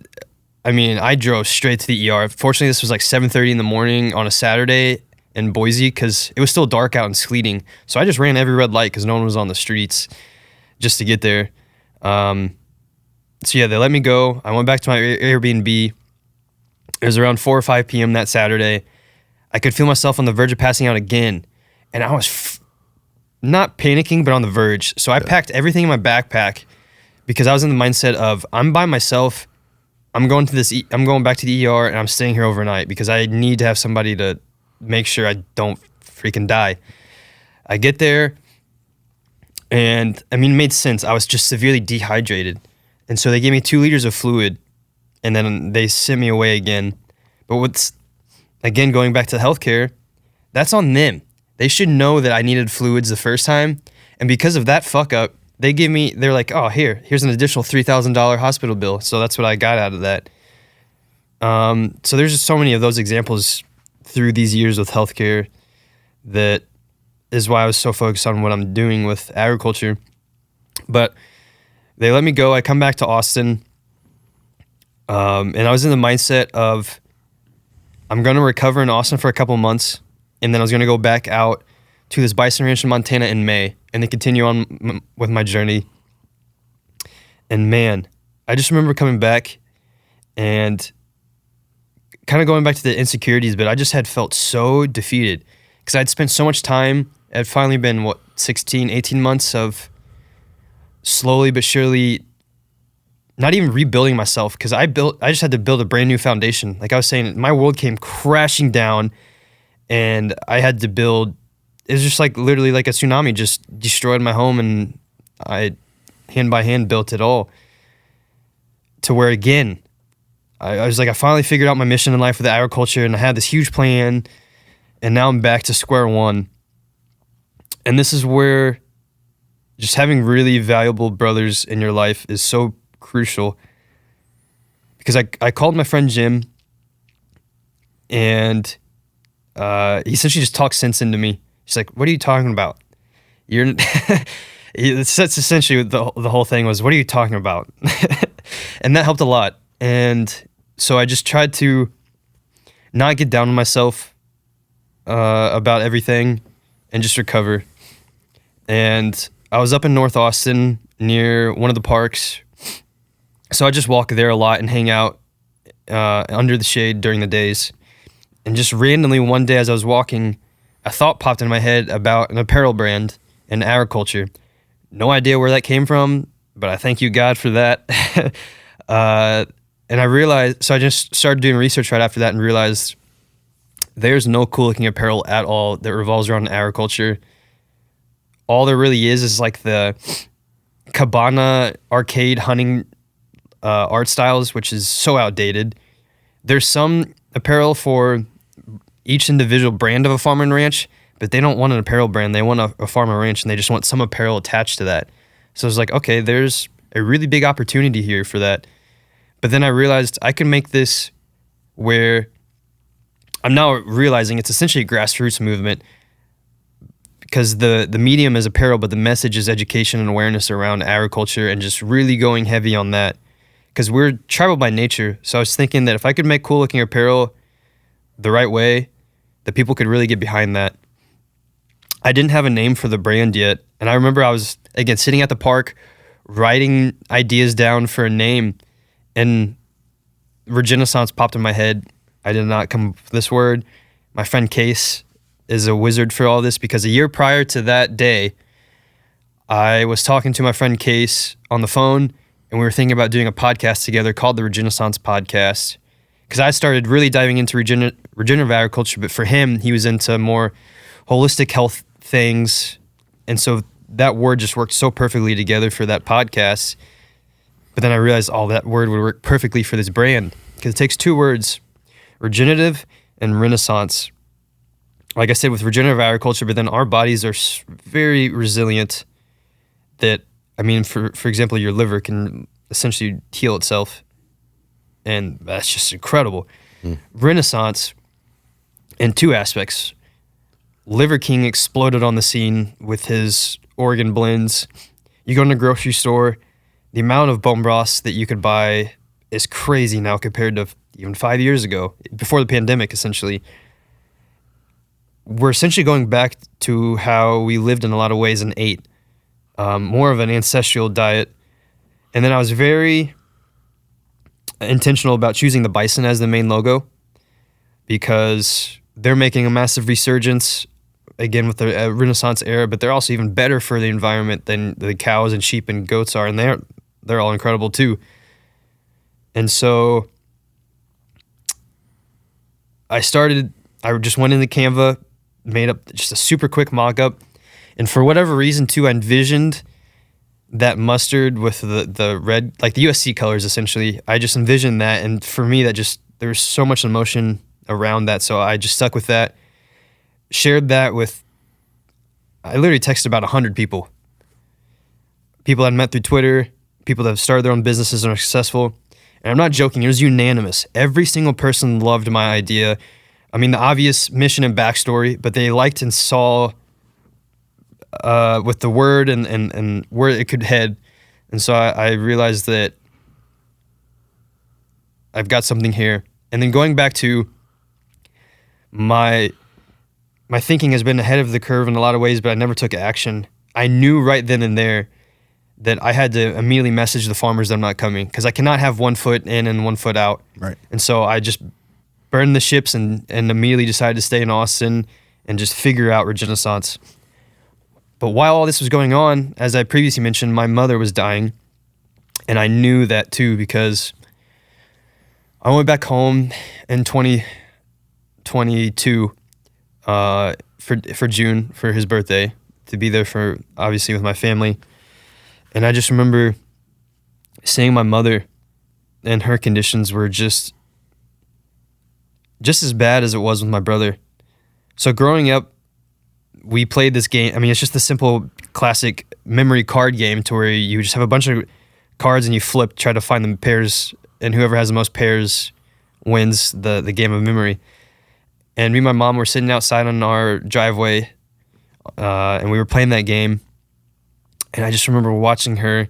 I mean, I drove straight to the ER. Fortunately, this was like 7:30 in the morning on a Saturday in Boise because it was still dark out and sleeting. So I just ran every red light because no one was on the streets just to get there. So yeah, they let me go. I went back to my Airbnb. It was around 4 or 5 p.m. that Saturday. I could feel myself on the verge of passing out again. And I was not panicking, but on the verge. So I packed everything in my backpack because I was in the mindset of, I'm by myself. I'm going back to the ER and I'm staying here overnight because I need to have somebody to make sure I don't freaking die. I get there and I mean, it made sense. I was just severely dehydrated. And so they gave me 2 liters of fluid and then they sent me away again. But again, going back to healthcare, that's on them. They should know that I needed fluids the first time. And because of that fuck up, they're like, oh, here's an additional $3,000 hospital bill. So that's what I got out of that. So there's just so many of those examples through these years with healthcare that is why I was so focused on what I'm doing with agriculture. But they let me go. I come back to Austin. And I was in the mindset of, I'm going to recover in Austin for a couple months. And then I was going to go back out to this bison ranch in Montana in May and then continue on with my journey. And man, I just remember coming back and kind of going back to the insecurities, but I just had felt so defeated because I'd spent so much time. It had finally been, 16, 18 months of slowly but surely not even rebuilding myself because I just had to build a brand new foundation. Like I was saying, my world came crashing down and I had to build. It was just like literally like a tsunami just destroyed my home and I hand by hand built it all to where again, I was like, I finally figured out my mission in life with agriculture and I had this huge plan and now I'm back to square one. And this is where just having really valuable brothers in your life is so crucial because I called my friend Jim and he essentially just talked sense into me. He's like, what are you talking about? That's essentially the whole thing was, what are you talking about? And that helped a lot. And so I just tried to not get down on myself about everything and just recover. And I was up in North Austin near one of the parks. So I just walk there a lot and hang out under the shade during the days. And just randomly one day as I was walking, a thought popped in my head about an apparel brand in agriculture. No idea where that came from, but I thank you, God, for that. And I realized, so I just started doing research right after that and realized there's no cool looking apparel at all that revolves around agriculture. All there really is like the cabana arcade hunting art styles, which is so outdated. There's some apparel for each individual brand of a farm and ranch, but they don't want an apparel brand. They want a farm and ranch, and they just want some apparel attached to that. So it's like, okay, there's a really big opportunity here for that. But then I realized I could make this where I'm now realizing it's essentially a grassroots movement, because the medium is apparel, but the message is education and awareness around agriculture, and just really going heavy on that. Because we're tribal by nature. So I was thinking that if I could make cool looking apparel the right way, that people could really get behind that. I didn't have a name for the brand yet. And I remember I was, again, sitting at the park, writing ideas down for a name, and Regenissance popped in my head. I did not come up with this word. My friend Case is a wizard for all this, because a year prior to that day, I was talking to my friend Case on the phone, and we were thinking about doing a podcast together called the Regenissance Podcast, because I started really diving into regenerative agriculture, but for him, he was into more holistic health things, and so that word just worked so perfectly together for that podcast. But then I realized, that word would work perfectly for this brand, because it takes two words, regenerative and renaissance. Like I said, with regenerative agriculture, but then our bodies are very resilient. That, I mean, for example, your liver can essentially heal itself, and that's just incredible. Renaissance, in two aspects. Liver King exploded on the scene with his organ blends. You go in the grocery store, the amount of bone broths that you could buy is crazy now compared to even 5 years ago, before the pandemic, essentially. We're essentially going back to how we lived in a lot of ways and ate. More of an ancestral diet. And then I was very intentional about choosing the bison as the main logo, because they're making a massive resurgence, again, with the Renaissance era, but they're also even better for the environment than the cows and sheep and goats are, and they're all incredible too. And so I just went into Canva, made up just a super quick mock-up, and for whatever reason too, I envisioned that mustard with the red, like the USC colors essentially. I just envisioned that, and for me, there was so much emotion around that, so I just stuck with that. Shared that with, I literally texted about 100 people. People I'd met through Twitter, people that have started their own businesses and are successful. And I'm not joking, it was unanimous. Every single person loved my idea. I mean, the obvious mission and backstory, but they liked and saw with the word and where it could head. And so I realized that I've got something here. And then going back to my thinking has been ahead of the curve in a lot of ways, but I never took action. I knew right then and there that I had to immediately message the farmers that I'm not coming, because I cannot have 1 foot in and 1 foot out. Right. And so I just burned the ships and immediately decided to stay in Austin and just figure out Regenissance. But while all this was going on, as I previously mentioned, my mother was dying, and I knew that too, because I went back home in 2022 for June, for his birthday, to be there for, obviously, with my family. And I just remember seeing my mother, and her conditions were just as bad as it was with my brother. So growing up, we played this game. I mean, it's just the simple classic memory card game, to where you just have a bunch of cards and you flip, try to find the pairs, and whoever has the most pairs wins the game of memory. And me and my mom were sitting outside on our driveway, and we were playing that game. And I just remember watching her. It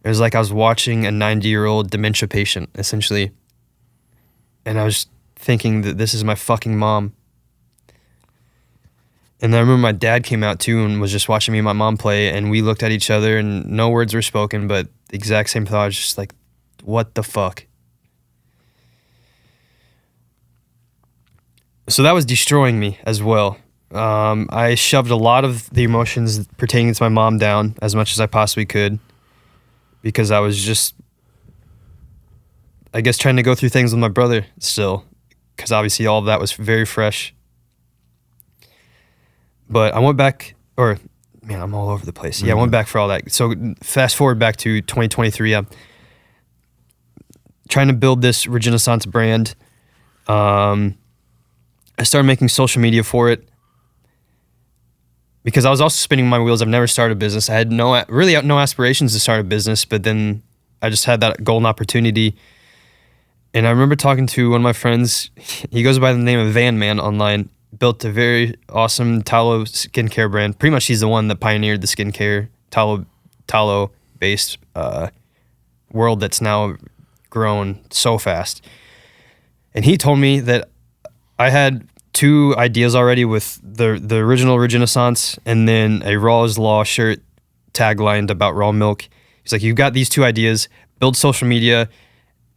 was like I was watching a 90-year-old dementia patient, essentially. And I was thinking that this is my fucking mom. And then I remember my dad came out too and was just watching me and my mom play, and we looked at each other and no words were spoken, but the exact same thought. I was just like, what the fuck? So that was destroying me as well. I shoved a lot of the emotions pertaining to my mom down as much as I possibly could, because I was just, I guess, trying to go through things with my brother still, because obviously all of that was very fresh. But I went back, I'm all over the place. Yeah, I went back for all that. So fast forward back to 2023. I'm trying to build this Regenissance brand. I started making social media for it, because I was also spinning my wheels. I've never started a business. I had no aspirations to start a business, but then I just had that golden opportunity. And I remember talking to one of my friends. He goes by the name of Van Man online. Built a very awesome tallow skincare brand. Pretty much he's the one that pioneered the skincare tallow based world that's now grown so fast. And he told me that I had 2 ideas already with the original Regenissance and then a Raw's Law shirt taglined about raw milk. He's like, you've got these 2 ideas, build social media,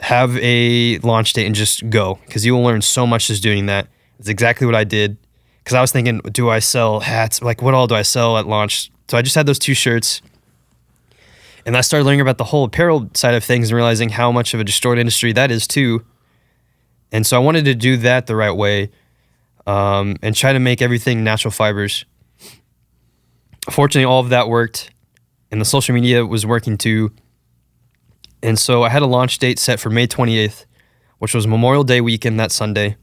have a launch date and just go, because you will learn so much just doing that. It's exactly what I did, because I was thinking, do I sell hats? Like, what all do I sell at launch? So I just had those 2 shirts, and I started learning about the whole apparel side of things and realizing how much of a destroyed industry that is too. And so I wanted to do that the right way, and try to make everything natural fibers. Fortunately, all of that worked, and the social media was working too. And so I had a launch date set for May 28th, which was Memorial Day weekend that Sunday.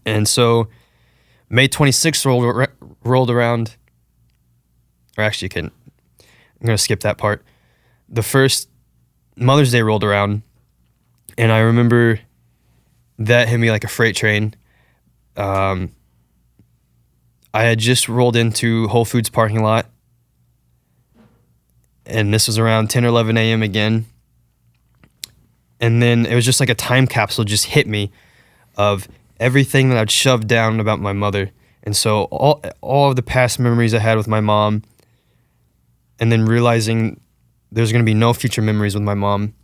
And so May 26th rolled around. Or actually, I'm going to skip that part. The first Mother's Day rolled around, and I remember that hit me like a freight train. I had just rolled into Whole Foods parking lot, and this was around 10 or 11 a.m. again. And then it was just like a time capsule just hit me of everything that I'd shoved down about my mother. And so all of the past memories I had with my mom, and then realizing there's going to be no future memories with my mom.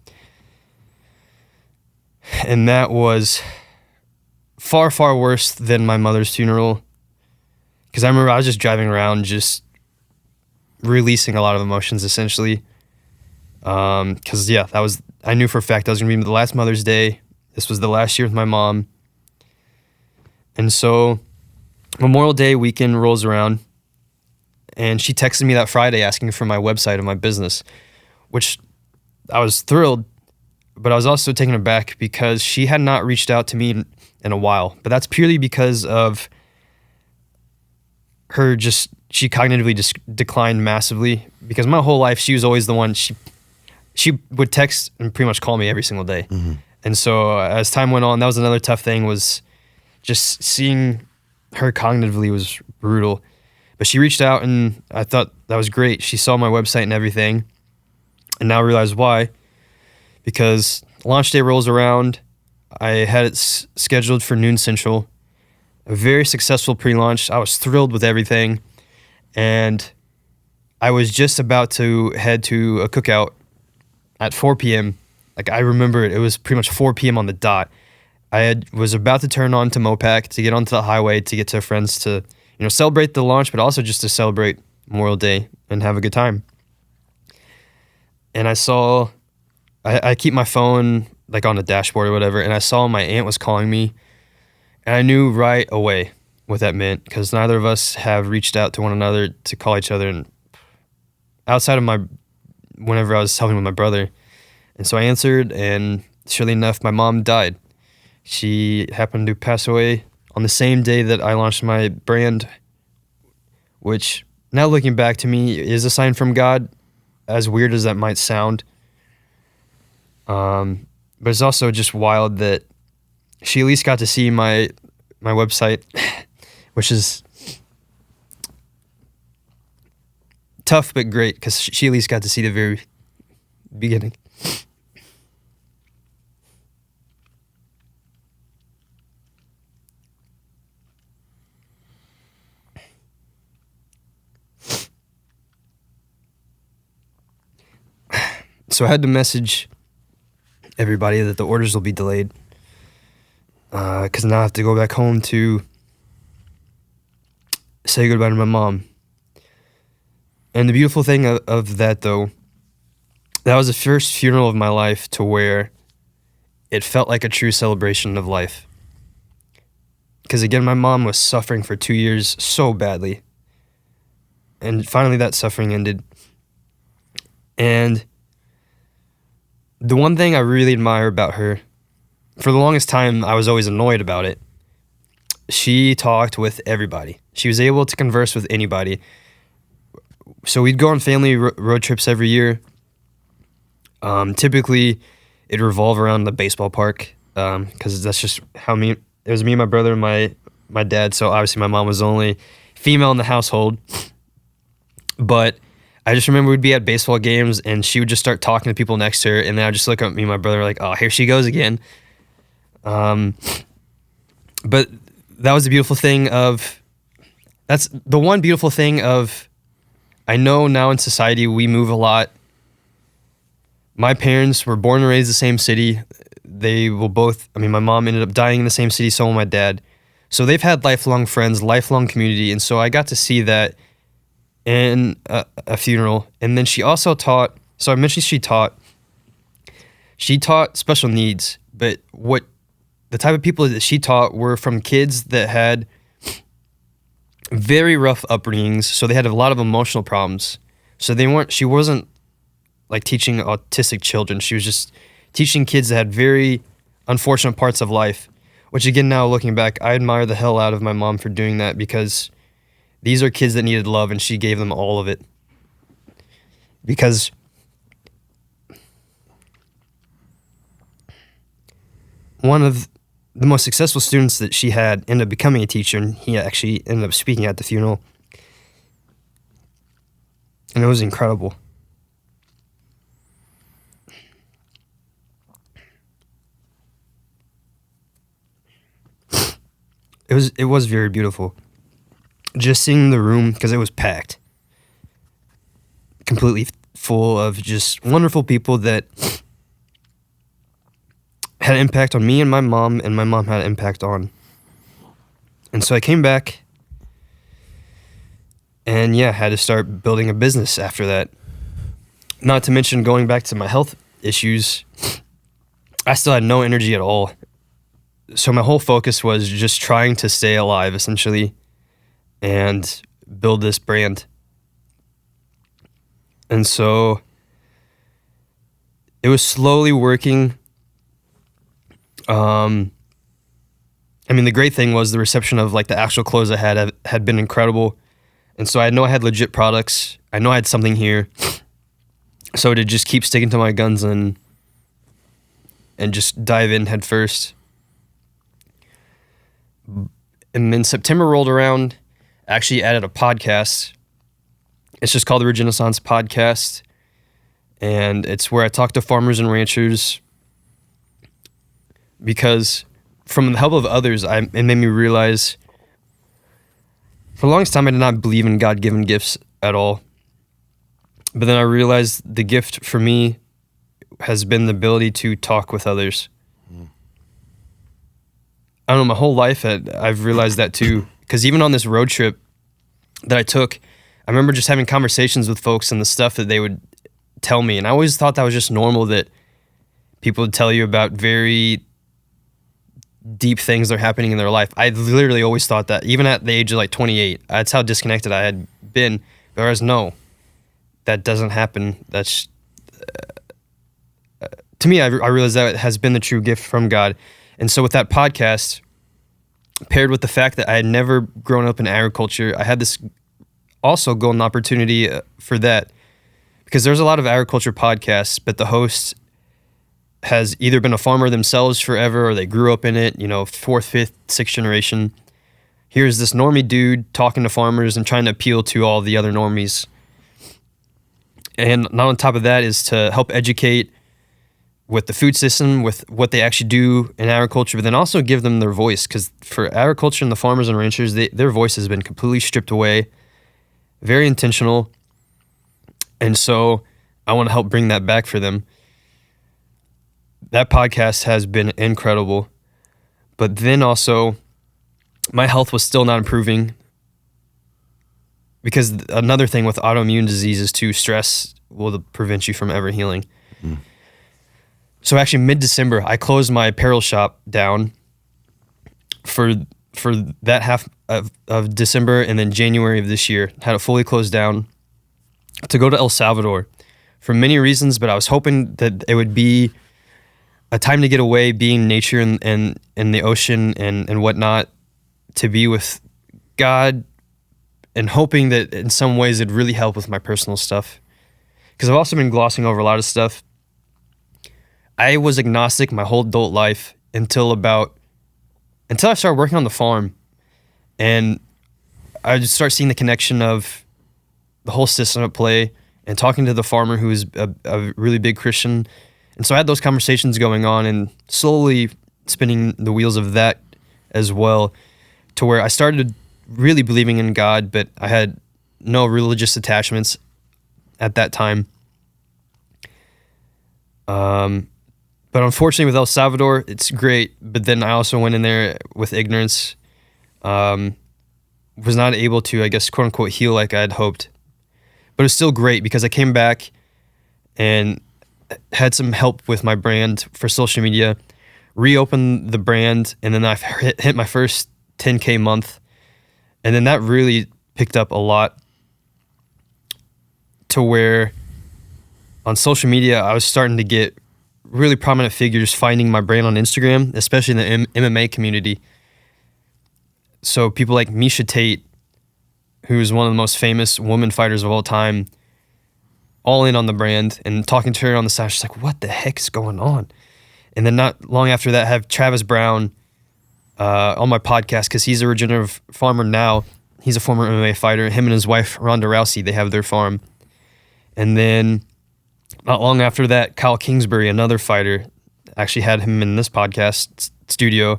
And that was far, far worse than my mother's funeral. Because I remember I was just driving around just releasing a lot of emotions, essentially. Because, I knew for a fact that was going to be the last Mother's Day. This was the last year with my mom. And so Memorial Day weekend rolls around, and she texted me that Friday asking for my website of my business, which I was thrilled, but I was also taken aback because she had not reached out to me in a while. But that's purely because of her she cognitively declined massively, because my whole life she was always the one, she would text and pretty much call me every single day. Mm-hmm. And so as time went on, that was another tough thing, was just seeing her cognitively was brutal. But she reached out, and I thought that was great. She saw my website and everything, and now I realize why. Because launch day rolls around, I had it scheduled for noon central. A very successful pre-launch. I was thrilled with everything, and I was just about to head to a cookout at 4 p.m. Like, I remember it was pretty much 4 p.m. on the dot. Was about to turn on to Mopac to get onto the highway to get to friends to, celebrate the launch, but also just to celebrate Memorial Day and have a good time. And I keep my phone like on the dashboard or whatever, and I saw my aunt was calling me, and I knew right away what that meant, because neither of us have reached out to one another to call each other, and outside of whenever I was helping with my brother. And so I answered, and surely enough, my mom died. She happened to pass away on the same day that I launched my brand, which now looking back to me is a sign from God, as weird as that might sound. But it's also just wild that she at least got to see my website, which is tough but great, because she at least got to see the very beginning. So I had to message everybody that the orders will be delayed, because now I have to go back home to say goodbye to my mom. And the beautiful thing of that, though, that was the first funeral of my life to where it felt like a true celebration of life. Because again, my mom was suffering for 2 years so badly. And finally that suffering ended. And the one thing I really admire about her, for the longest time I was always annoyed about it, she talked with everybody. She was able to converse with anybody. So we'd go on family road trips every year. Typically, It'd revolve around the baseball park, because that's just it was me, my brother, and my dad. So obviously my mom was the only female in the household. But I just remember we'd be at baseball games and she would just start talking to people next to her, and then I'd just look at me and my brother like, oh, here she goes again. But that was the beautiful thing that's the one beautiful thing of, I know now in society we move a lot. My parents were born and raised the same city. They will both, my mom ended up dying in the same city, so will my dad. So they've had lifelong friends, lifelong community. And so I got to see that in a funeral. And then she also taught, so I mentioned she taught special needs, but the type of people that she taught were from kids that had very rough upbringings. So they had a lot of emotional problems. So she wasn't like teaching autistic children. She was just teaching kids that had very unfortunate parts of life, which again, now looking back, I admire the hell out of my mom for doing that, because these are kids that needed love and she gave them all of it. Because one of the most successful students that she had ended up becoming a teacher, and he actually ended up speaking at the funeral. And it was incredible. It was very beautiful. Just seeing the room, because it was packed, completely full of just wonderful people that had an impact on me and my mom had an impact on. And so I came back and had to start building a business after that. Not to mention going back to my health issues, I still had no energy at all. So my whole focus was just trying to stay alive, essentially, and build this brand. And so it was slowly working. The great thing was the reception of like the actual clothes I had been incredible. And so I know I had legit products. I know I had something here. So to just keep sticking to my guns and just dive in head first. And then September rolled around. I actually added a podcast. It's just called the Regenissance podcast. And it's where I talk to farmers and ranchers, because from the help of others, it made me realize, for the longest time, I did not believe in God-given gifts at all. But then I realized the gift for me has been the ability to talk with others. I don't know, my whole life I've realized that too. Because even on this road trip that I took, I remember just having conversations with folks and the stuff that they would tell me. And I always thought that was just normal, that people would tell you about very deep things that are happening in their life. I literally always thought that, even at the age of like 28. That's how disconnected I had been. Whereas no, that doesn't happen. That's, to me, I realized that it has been the true gift from God. And so with that podcast, paired with the fact that I had never grown up in agriculture, I had this also golden opportunity for that. Because there's a lot of agriculture podcasts, but the host has either been a farmer themselves forever, or they grew up in it, 4th, 5th, 6th generation. Here's this normie dude talking to farmers and trying to appeal to all the other normies. And not on top of that is to help educate with the food system, with what they actually do in agriculture, but then also give them their voice. Because for agriculture and the farmers and ranchers, their voice has been completely stripped away. Very intentional. And so I want to help bring that back for them. That podcast has been incredible. But then also, my health was still not improving. Because another thing with autoimmune diseases too, stress will prevent you from ever healing. Mm. So actually mid-December, I closed my apparel shop down for that half of December, and then January of this year, had it fully closed down to go to El Salvador for many reasons, but I was hoping that it would be a time to get away, being in nature and in the ocean and whatnot, to be with God, and hoping that in some ways it'd really help with my personal stuff. Because I've also been glossing over a lot of stuff. I was agnostic my whole adult life until I started working on the farm, and I just start seeing the connection of the whole system at play and talking to the farmer who is a really big Christian. And so I had those conversations going on and slowly spinning the wheels of that as well, to where I started really believing in God, but I had no religious attachments at that time. But unfortunately with El Salvador, it's great. But then I also went in there with ignorance, was not able to, I guess, quote unquote, heal like I had hoped. But it was still great because I came back and had some help with my brand for social media, reopened the brand, and then I hit my first 10K month. And then that really picked up a lot, to where on social media, I was starting to get really prominent figures finding my brand on Instagram, especially in the MMA community. So people like Misha Tate, who's one of the most famous woman fighters of all time, all in on the brand, and talking to her on the side, she's like, what the heck is going on? And then not long after that, I have Travis Brown on my podcast, because he's a regenerative farmer now. He's a former MMA fighter. Him and his wife, Ronda Rousey, they have their farm. And then not long after that, Kyle Kingsbury, another fighter, actually had him in this podcast studio.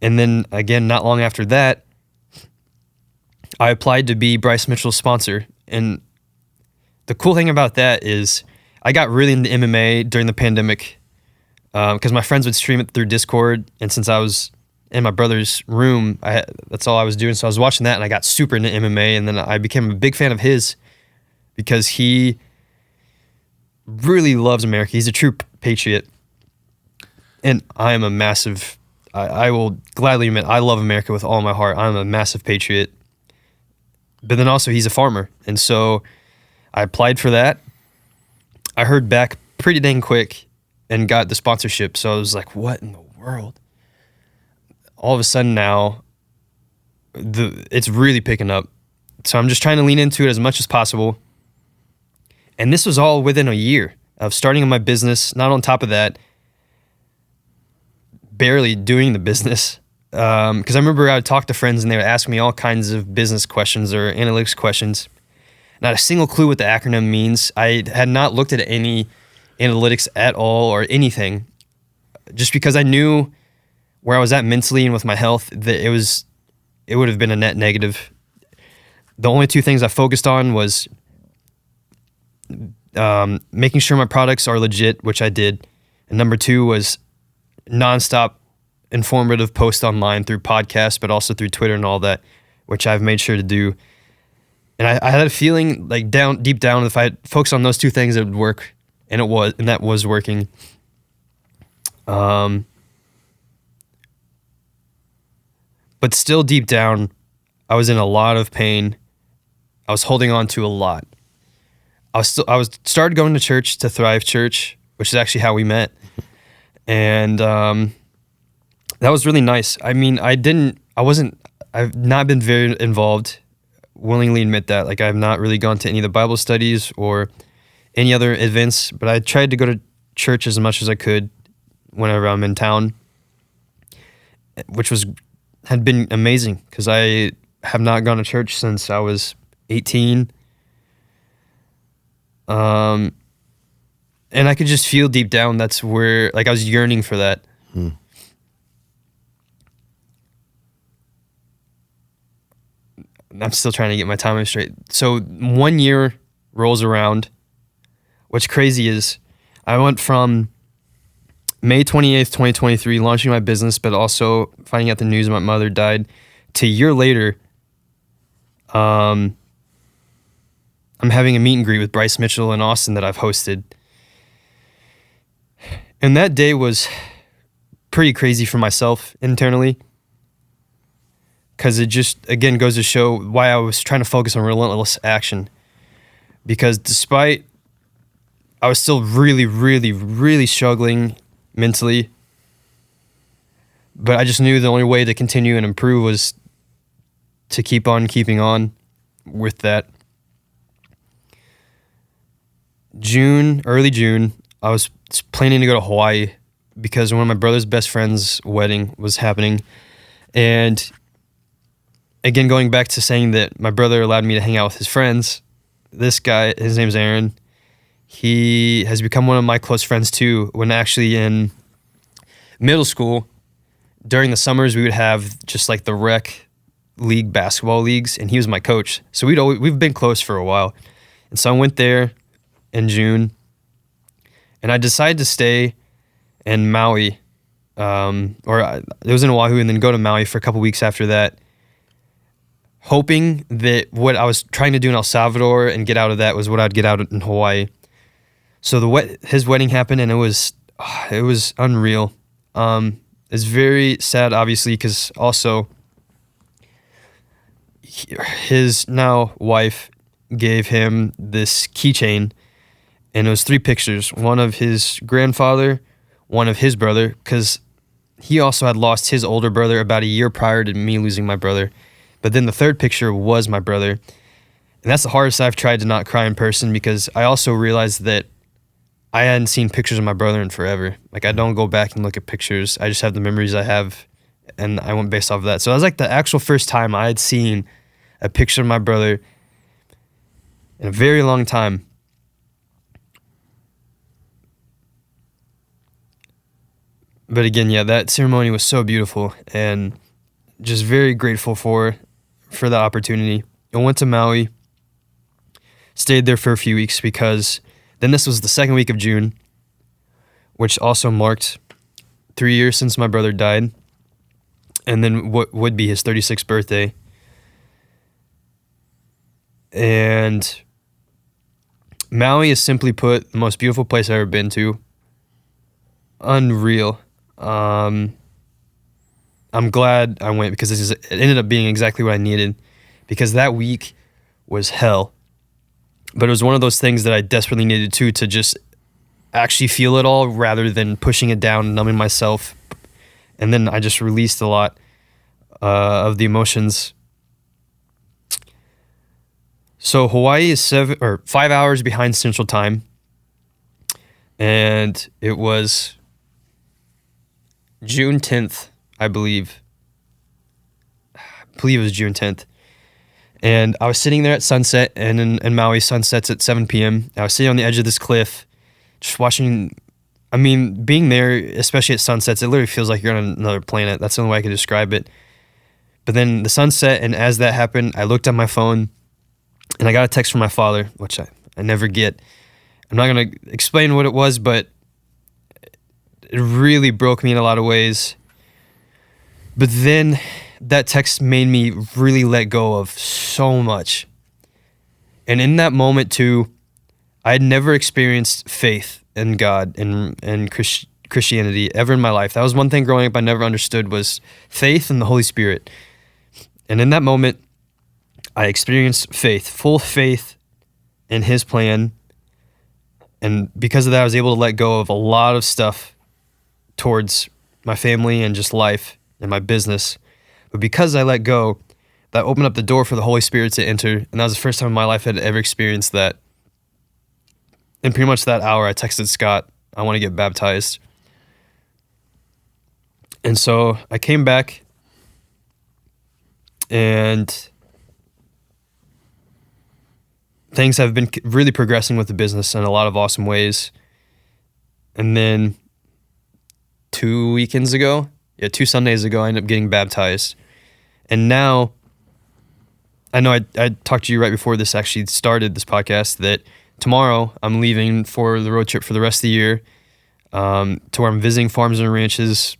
And then again, not long after that, I applied to be Bryce Mitchell's sponsor. And the cool thing about that is I got really into MMA during the pandemic, because my friends would stream it through Discord. And since I was in my brother's room, that's all I was doing. So I was watching that, and I got super into MMA. And then I became a big fan of his, because he really loves America. He's a true patriot. And I am a massive, I will gladly admit, I love America with all my heart. I'm a massive patriot. But then also he's a farmer. And so I applied for that. I heard back pretty dang quick and got the sponsorship. So I was like, what in the world? All of a sudden now, it's really picking up. So I'm just trying to lean into it as much as possible. And this was all within a year of starting my business. Not on top of that, barely doing the business. Because I remember I would talk to friends and they would ask me all kinds of business questions or analytics questions. Not a single clue what the acronym means. I had not looked at any analytics at all or anything, just because I knew where I was at mentally and with my health, that it would have been a net negative. The only two things I focused on was making sure my products are legit, which I did. And number two was nonstop informative posts online through podcasts, but also through Twitter and all that, which I've made sure to do. And I had a feeling like deep down, if I had focused on those two things, it would work. And that was working. But still deep down, I was in a lot of pain. I was holding on to a lot. I started going to church, to Thrive Church, which is actually how we met. And that was really nice. I mean, I've not been very involved, willingly admit that. Like, I've not really gone to any of the Bible studies or any other events, but I tried to go to church as much as I could whenever I'm in town, which had been amazing, because I have not gone to church since I was 18. And I could just feel deep down that's where, like, I was yearning for that. I'm still trying to get my timing straight. So 1 year rolls around. What's crazy is I went from May 28th, 2023, launching my business, but also finding out the news my mother died, to a year later, I'm having a meet and greet with Bryce Mitchell in Austin that I've hosted. And that day was pretty crazy for myself internally, because it just, again, goes to show why I was trying to focus on relentless action. Because despite I was still really, really, really struggling mentally, but I just knew the only way to continue and improve was to keep on keeping on with that. Early June, I was planning to go to Hawaii because one of my brother's best friend's wedding was happening. And again, going back to saying that my brother allowed me to hang out with his friends, this guy, his name's Aaron, he has become one of my close friends too. When actually in middle school, during the summers, we would have just like the rec league basketball leagues, and he was my coach. So we've been close for a while. And so I went there in June, and I decided to stay in Maui, it was in Oahu, and then go to Maui for a couple weeks after that, hoping that what I was trying to do in El Salvador and get out of that was what I'd get out in Hawaii. So his wedding happened, and it was unreal. It's very sad, obviously, because also his now wife gave him this keychain, and it was 3 pictures, one of his grandfather, one of his brother, because he also had lost his older brother about a year prior to me losing my brother. But then the 3rd picture was my brother. And that's the hardest I've tried to not cry in person, because I also realized that I hadn't seen pictures of my brother in forever. Like, I don't go back and look at pictures. I just have the memories I have, and I went based off of that. So that was like the actual first time I had seen a picture of my brother in a very long time. But again, yeah, that ceremony was so beautiful, and just very grateful for that opportunity. I went to Maui, stayed there for a few weeks, because then this was the 2nd week of June, which also marked 3 years since my brother died, and then what would be his 36th birthday. And Maui is, simply put, the most beautiful place I've ever been to. Unreal. I'm glad I went, because it ended up being exactly what I needed, because that week was hell. But it was one of those things that I desperately needed to just actually feel it all, rather than pushing it down, numbing myself. And then I just released a lot of the emotions. So Hawaii is 5 hours behind Central Time, and it was June 10th, I believe. I believe it was June 10th. And I was sitting there at sunset, and in Maui, sunsets at 7 p.m. I was sitting on the edge of this cliff, just watching. I mean, being there, especially at sunsets, it literally feels like you're on another planet. That's the only way I could describe it. But then the sunset, and as that happened, I looked at my phone, and I got a text from my father, which I never get. I'm not going to explain what it was, but it really broke me in a lot of ways. But then that text made me really let go of so much. And in that moment too, I had never experienced faith in God and Christianity ever in my life. That was one thing growing up I never understood, was faith in the Holy Spirit. And in that moment, I experienced faith, full faith in His plan. And because of that, I was able to let go of a lot of stuff towards my family and just life and my business. But because I let go, that opened up the door for the Holy Spirit to enter. And that was the first time in my life I'd ever experienced that. And pretty much that hour, I texted Scott, I want to get baptized. And so I came back, and things have been really progressing with the business in a lot of awesome ways. And then 2 Sundays ago, I ended up getting baptized. And now, I know I talked to you right before this actually started, this podcast, that tomorrow I'm leaving for the road trip for the rest of the year, to where I'm visiting farms and ranches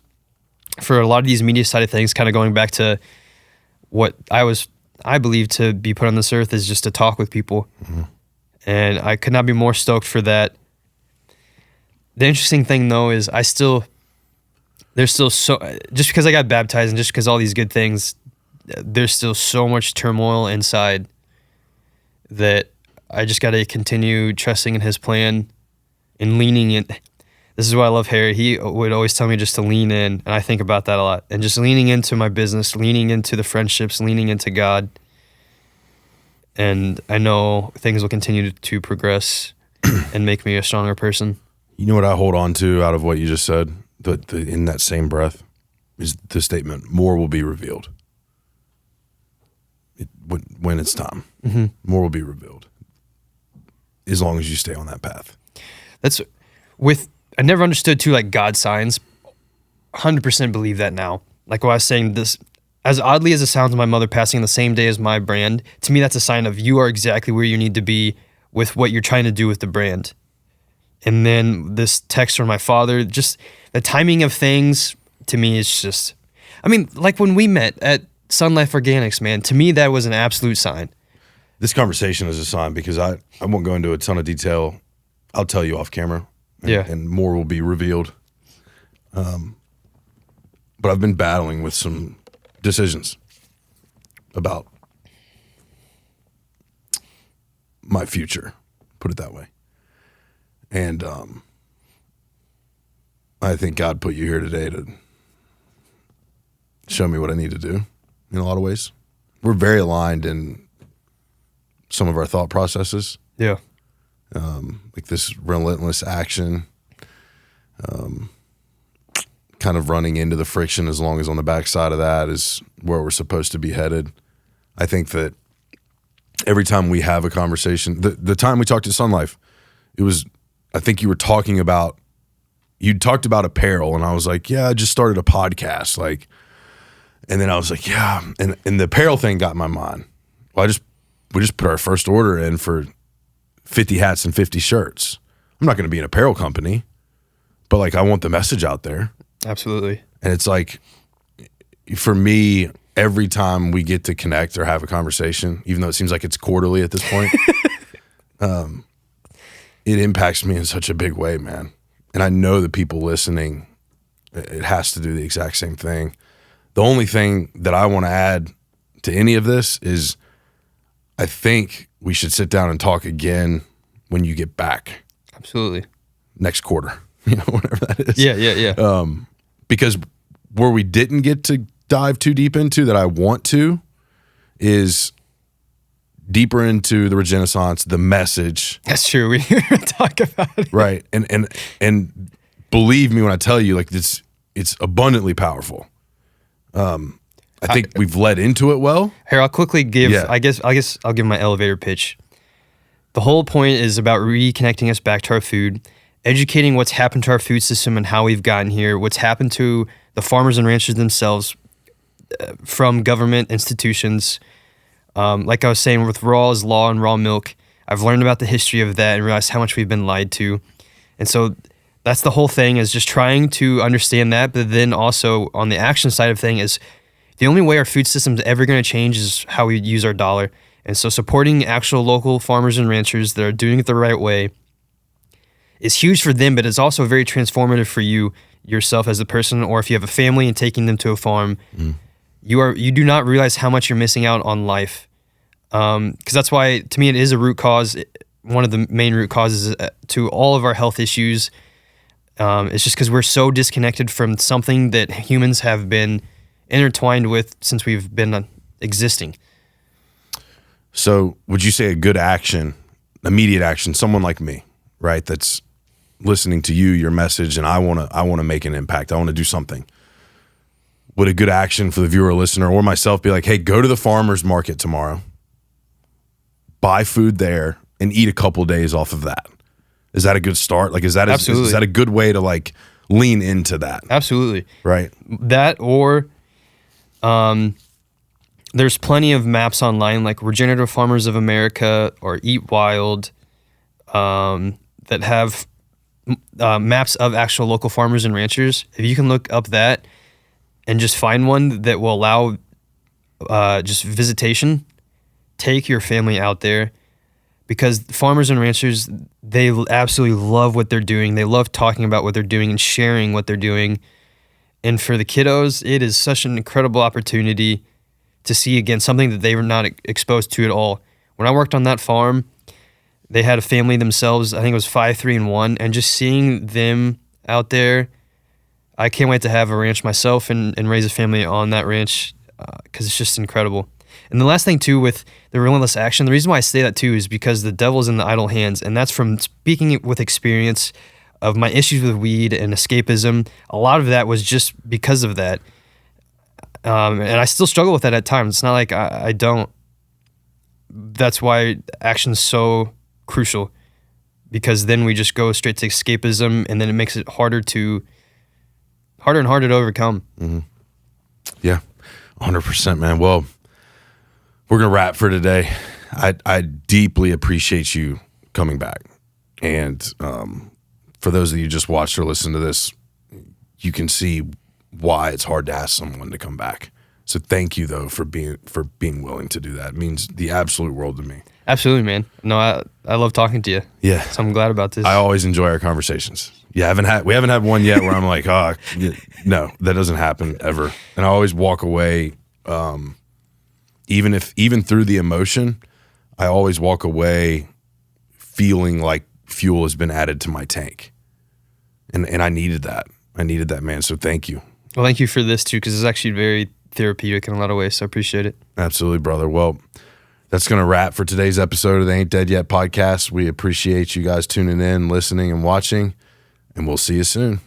for a lot of these media side of things, kind of going back to what I believe to be put on this earth is just to talk with people. Mm-hmm. And I could not be more stoked for that. The interesting thing though is there's still so, just because I got baptized and just because all these good things, there's still so much turmoil inside that I just got to continue trusting in His plan and leaning in. This is why I love Harry. He would always tell me just to lean in, and I think about that a lot. And just leaning into my business, leaning into the friendships, leaning into God. And I know things will continue to progress and make me a stronger person. You know what I hold on to out of what you just said? In that same breath is the statement, more will be revealed. When it's time, more will be revealed. As long as you stay on that path. I never understood too, like God signs. 100% believe that now. Like what I was saying, this, as oddly as it sounds, my mother passing the same day as my brand, to me, that's a sign of you are exactly where you need to be with what you're trying to do with the brand. And then this text from my father, just the timing of things to me is just, I mean, like when we met at Sun Life Organics, man, to me, that was an absolute sign. This conversation is a sign because I won't go into a ton of detail. I'll tell you off camera. And more will be revealed. But I've been battling with some decisions about my future, put it that way. And I think God put you here today to show me what I need to do in a lot of ways. We're very aligned in some of our thought processes. Yeah. Like this relentless action, kind of running into the friction as long as on the backside of that is where we're supposed to be headed. I think that every time we have a conversation, the time we talked to Sun Life, I think you talked about apparel, and I was like, yeah, I just started a podcast. And then I was like, yeah. And the apparel thing got in my mind. Well, we just put our first order in for 50 hats and 50 shirts. I'm not going to be an apparel company, but like I want the message out there. Absolutely. And it's like, for me, every time we get to connect or have a conversation, even though it seems like it's quarterly at this point, it impacts me in such a big way, man. And I know the people listening, it has to do the exact same thing. The only thing that I want to add to any of this is I think we should sit down and talk again when you get back. Absolutely. Next quarter, whatever that is. Yeah. Because where we didn't get to dive too deep into that I want to is deeper into the Regenissance, the message. That's true. We didn't talk about it. Right. And believe me when I tell you, like it's abundantly powerful. I think we've led into it well. Here, I'll quickly give, I guess I'll give my elevator pitch. The whole point is about reconnecting us back to our food, educating what's happened to our food system and how we've gotten here, what's happened to the farmers and ranchers themselves from government institutions. Like I was saying, with raw is law and raw milk, I've learned about the history of that and realized how much we've been lied to. And so that's the whole thing, is just trying to understand that, but then also on the action side of thing is the only way our food system's ever going to change is how we use our dollar. And so supporting actual local farmers and ranchers that are doing it the right way is huge for them, but it's also very transformative for you yourself as a person, or if you have a family and taking them to a farm, you do not realize how much you're missing out on life. Because that's why, to me, it is a root cause. One of the main root causes to all of our health issues. It's just because we're so disconnected from something that humans have been intertwined with since we've been existing. So would you say a good action, immediate action, someone like me, right, that's listening to you, your message, and I want to make an impact, I want to do something, would a good action for the viewer or listener or myself be like, hey, go to the farmer's market tomorrow, buy food there, and eat a couple of days off of that? Is that a good start? Like, is that a good way to like lean into that? Absolutely. Right. That, or there's plenty of maps online like Regenerative Farmers of America or Eat Wild that have maps of actual local farmers and ranchers. If you can look up that and just find one that will allow just visitation, take your family out there, because farmers and ranchers, they absolutely love what they're doing. They love talking about what they're doing and sharing what they're doing. And for the kiddos, it is such an incredible opportunity to see, again, something that they were not exposed to at all. When I worked on that farm, they had a family themselves. I think it was 5, 3, and 1. And just seeing them out there, I can't wait to have a ranch myself and raise a family on that ranch, because it's just incredible. And the last thing, too, with the relentless action, the reason why I say that, too, is because the devil's in the idle hands. And that's from speaking with experience of my issues with weed and escapism, a lot of that was just because of that. And I still struggle with that at times. It's not like I don't. That's why action's so crucial, because then we just go straight to escapism, and then it makes it harder and harder to overcome. Mm-hmm. Yeah, 100%, man. Well, we're going to wrap for today. I deeply appreciate you coming back. And for those of you who just watched or listened to this, you can see why it's hard to ask someone to come back. So thank you, though, for being willing to do that. It means the absolute world to me. Absolutely, man. No, I love talking to you. Yeah. So I'm glad about this. I always enjoy our conversations. We haven't had one yet where I'm like, oh, no, that doesn't happen ever. And I always walk away, even through the emotion, I always walk away feeling like fuel has been added to my tank. And I needed that. I needed that, man. So thank you. Well, thank you for this too, because it's actually very therapeutic in a lot of ways. So I appreciate it. Absolutely, brother. Well, that's going to wrap for today's episode of the Ain't Dead Yet podcast. We appreciate you guys tuning in, listening, and watching, and we'll see you soon.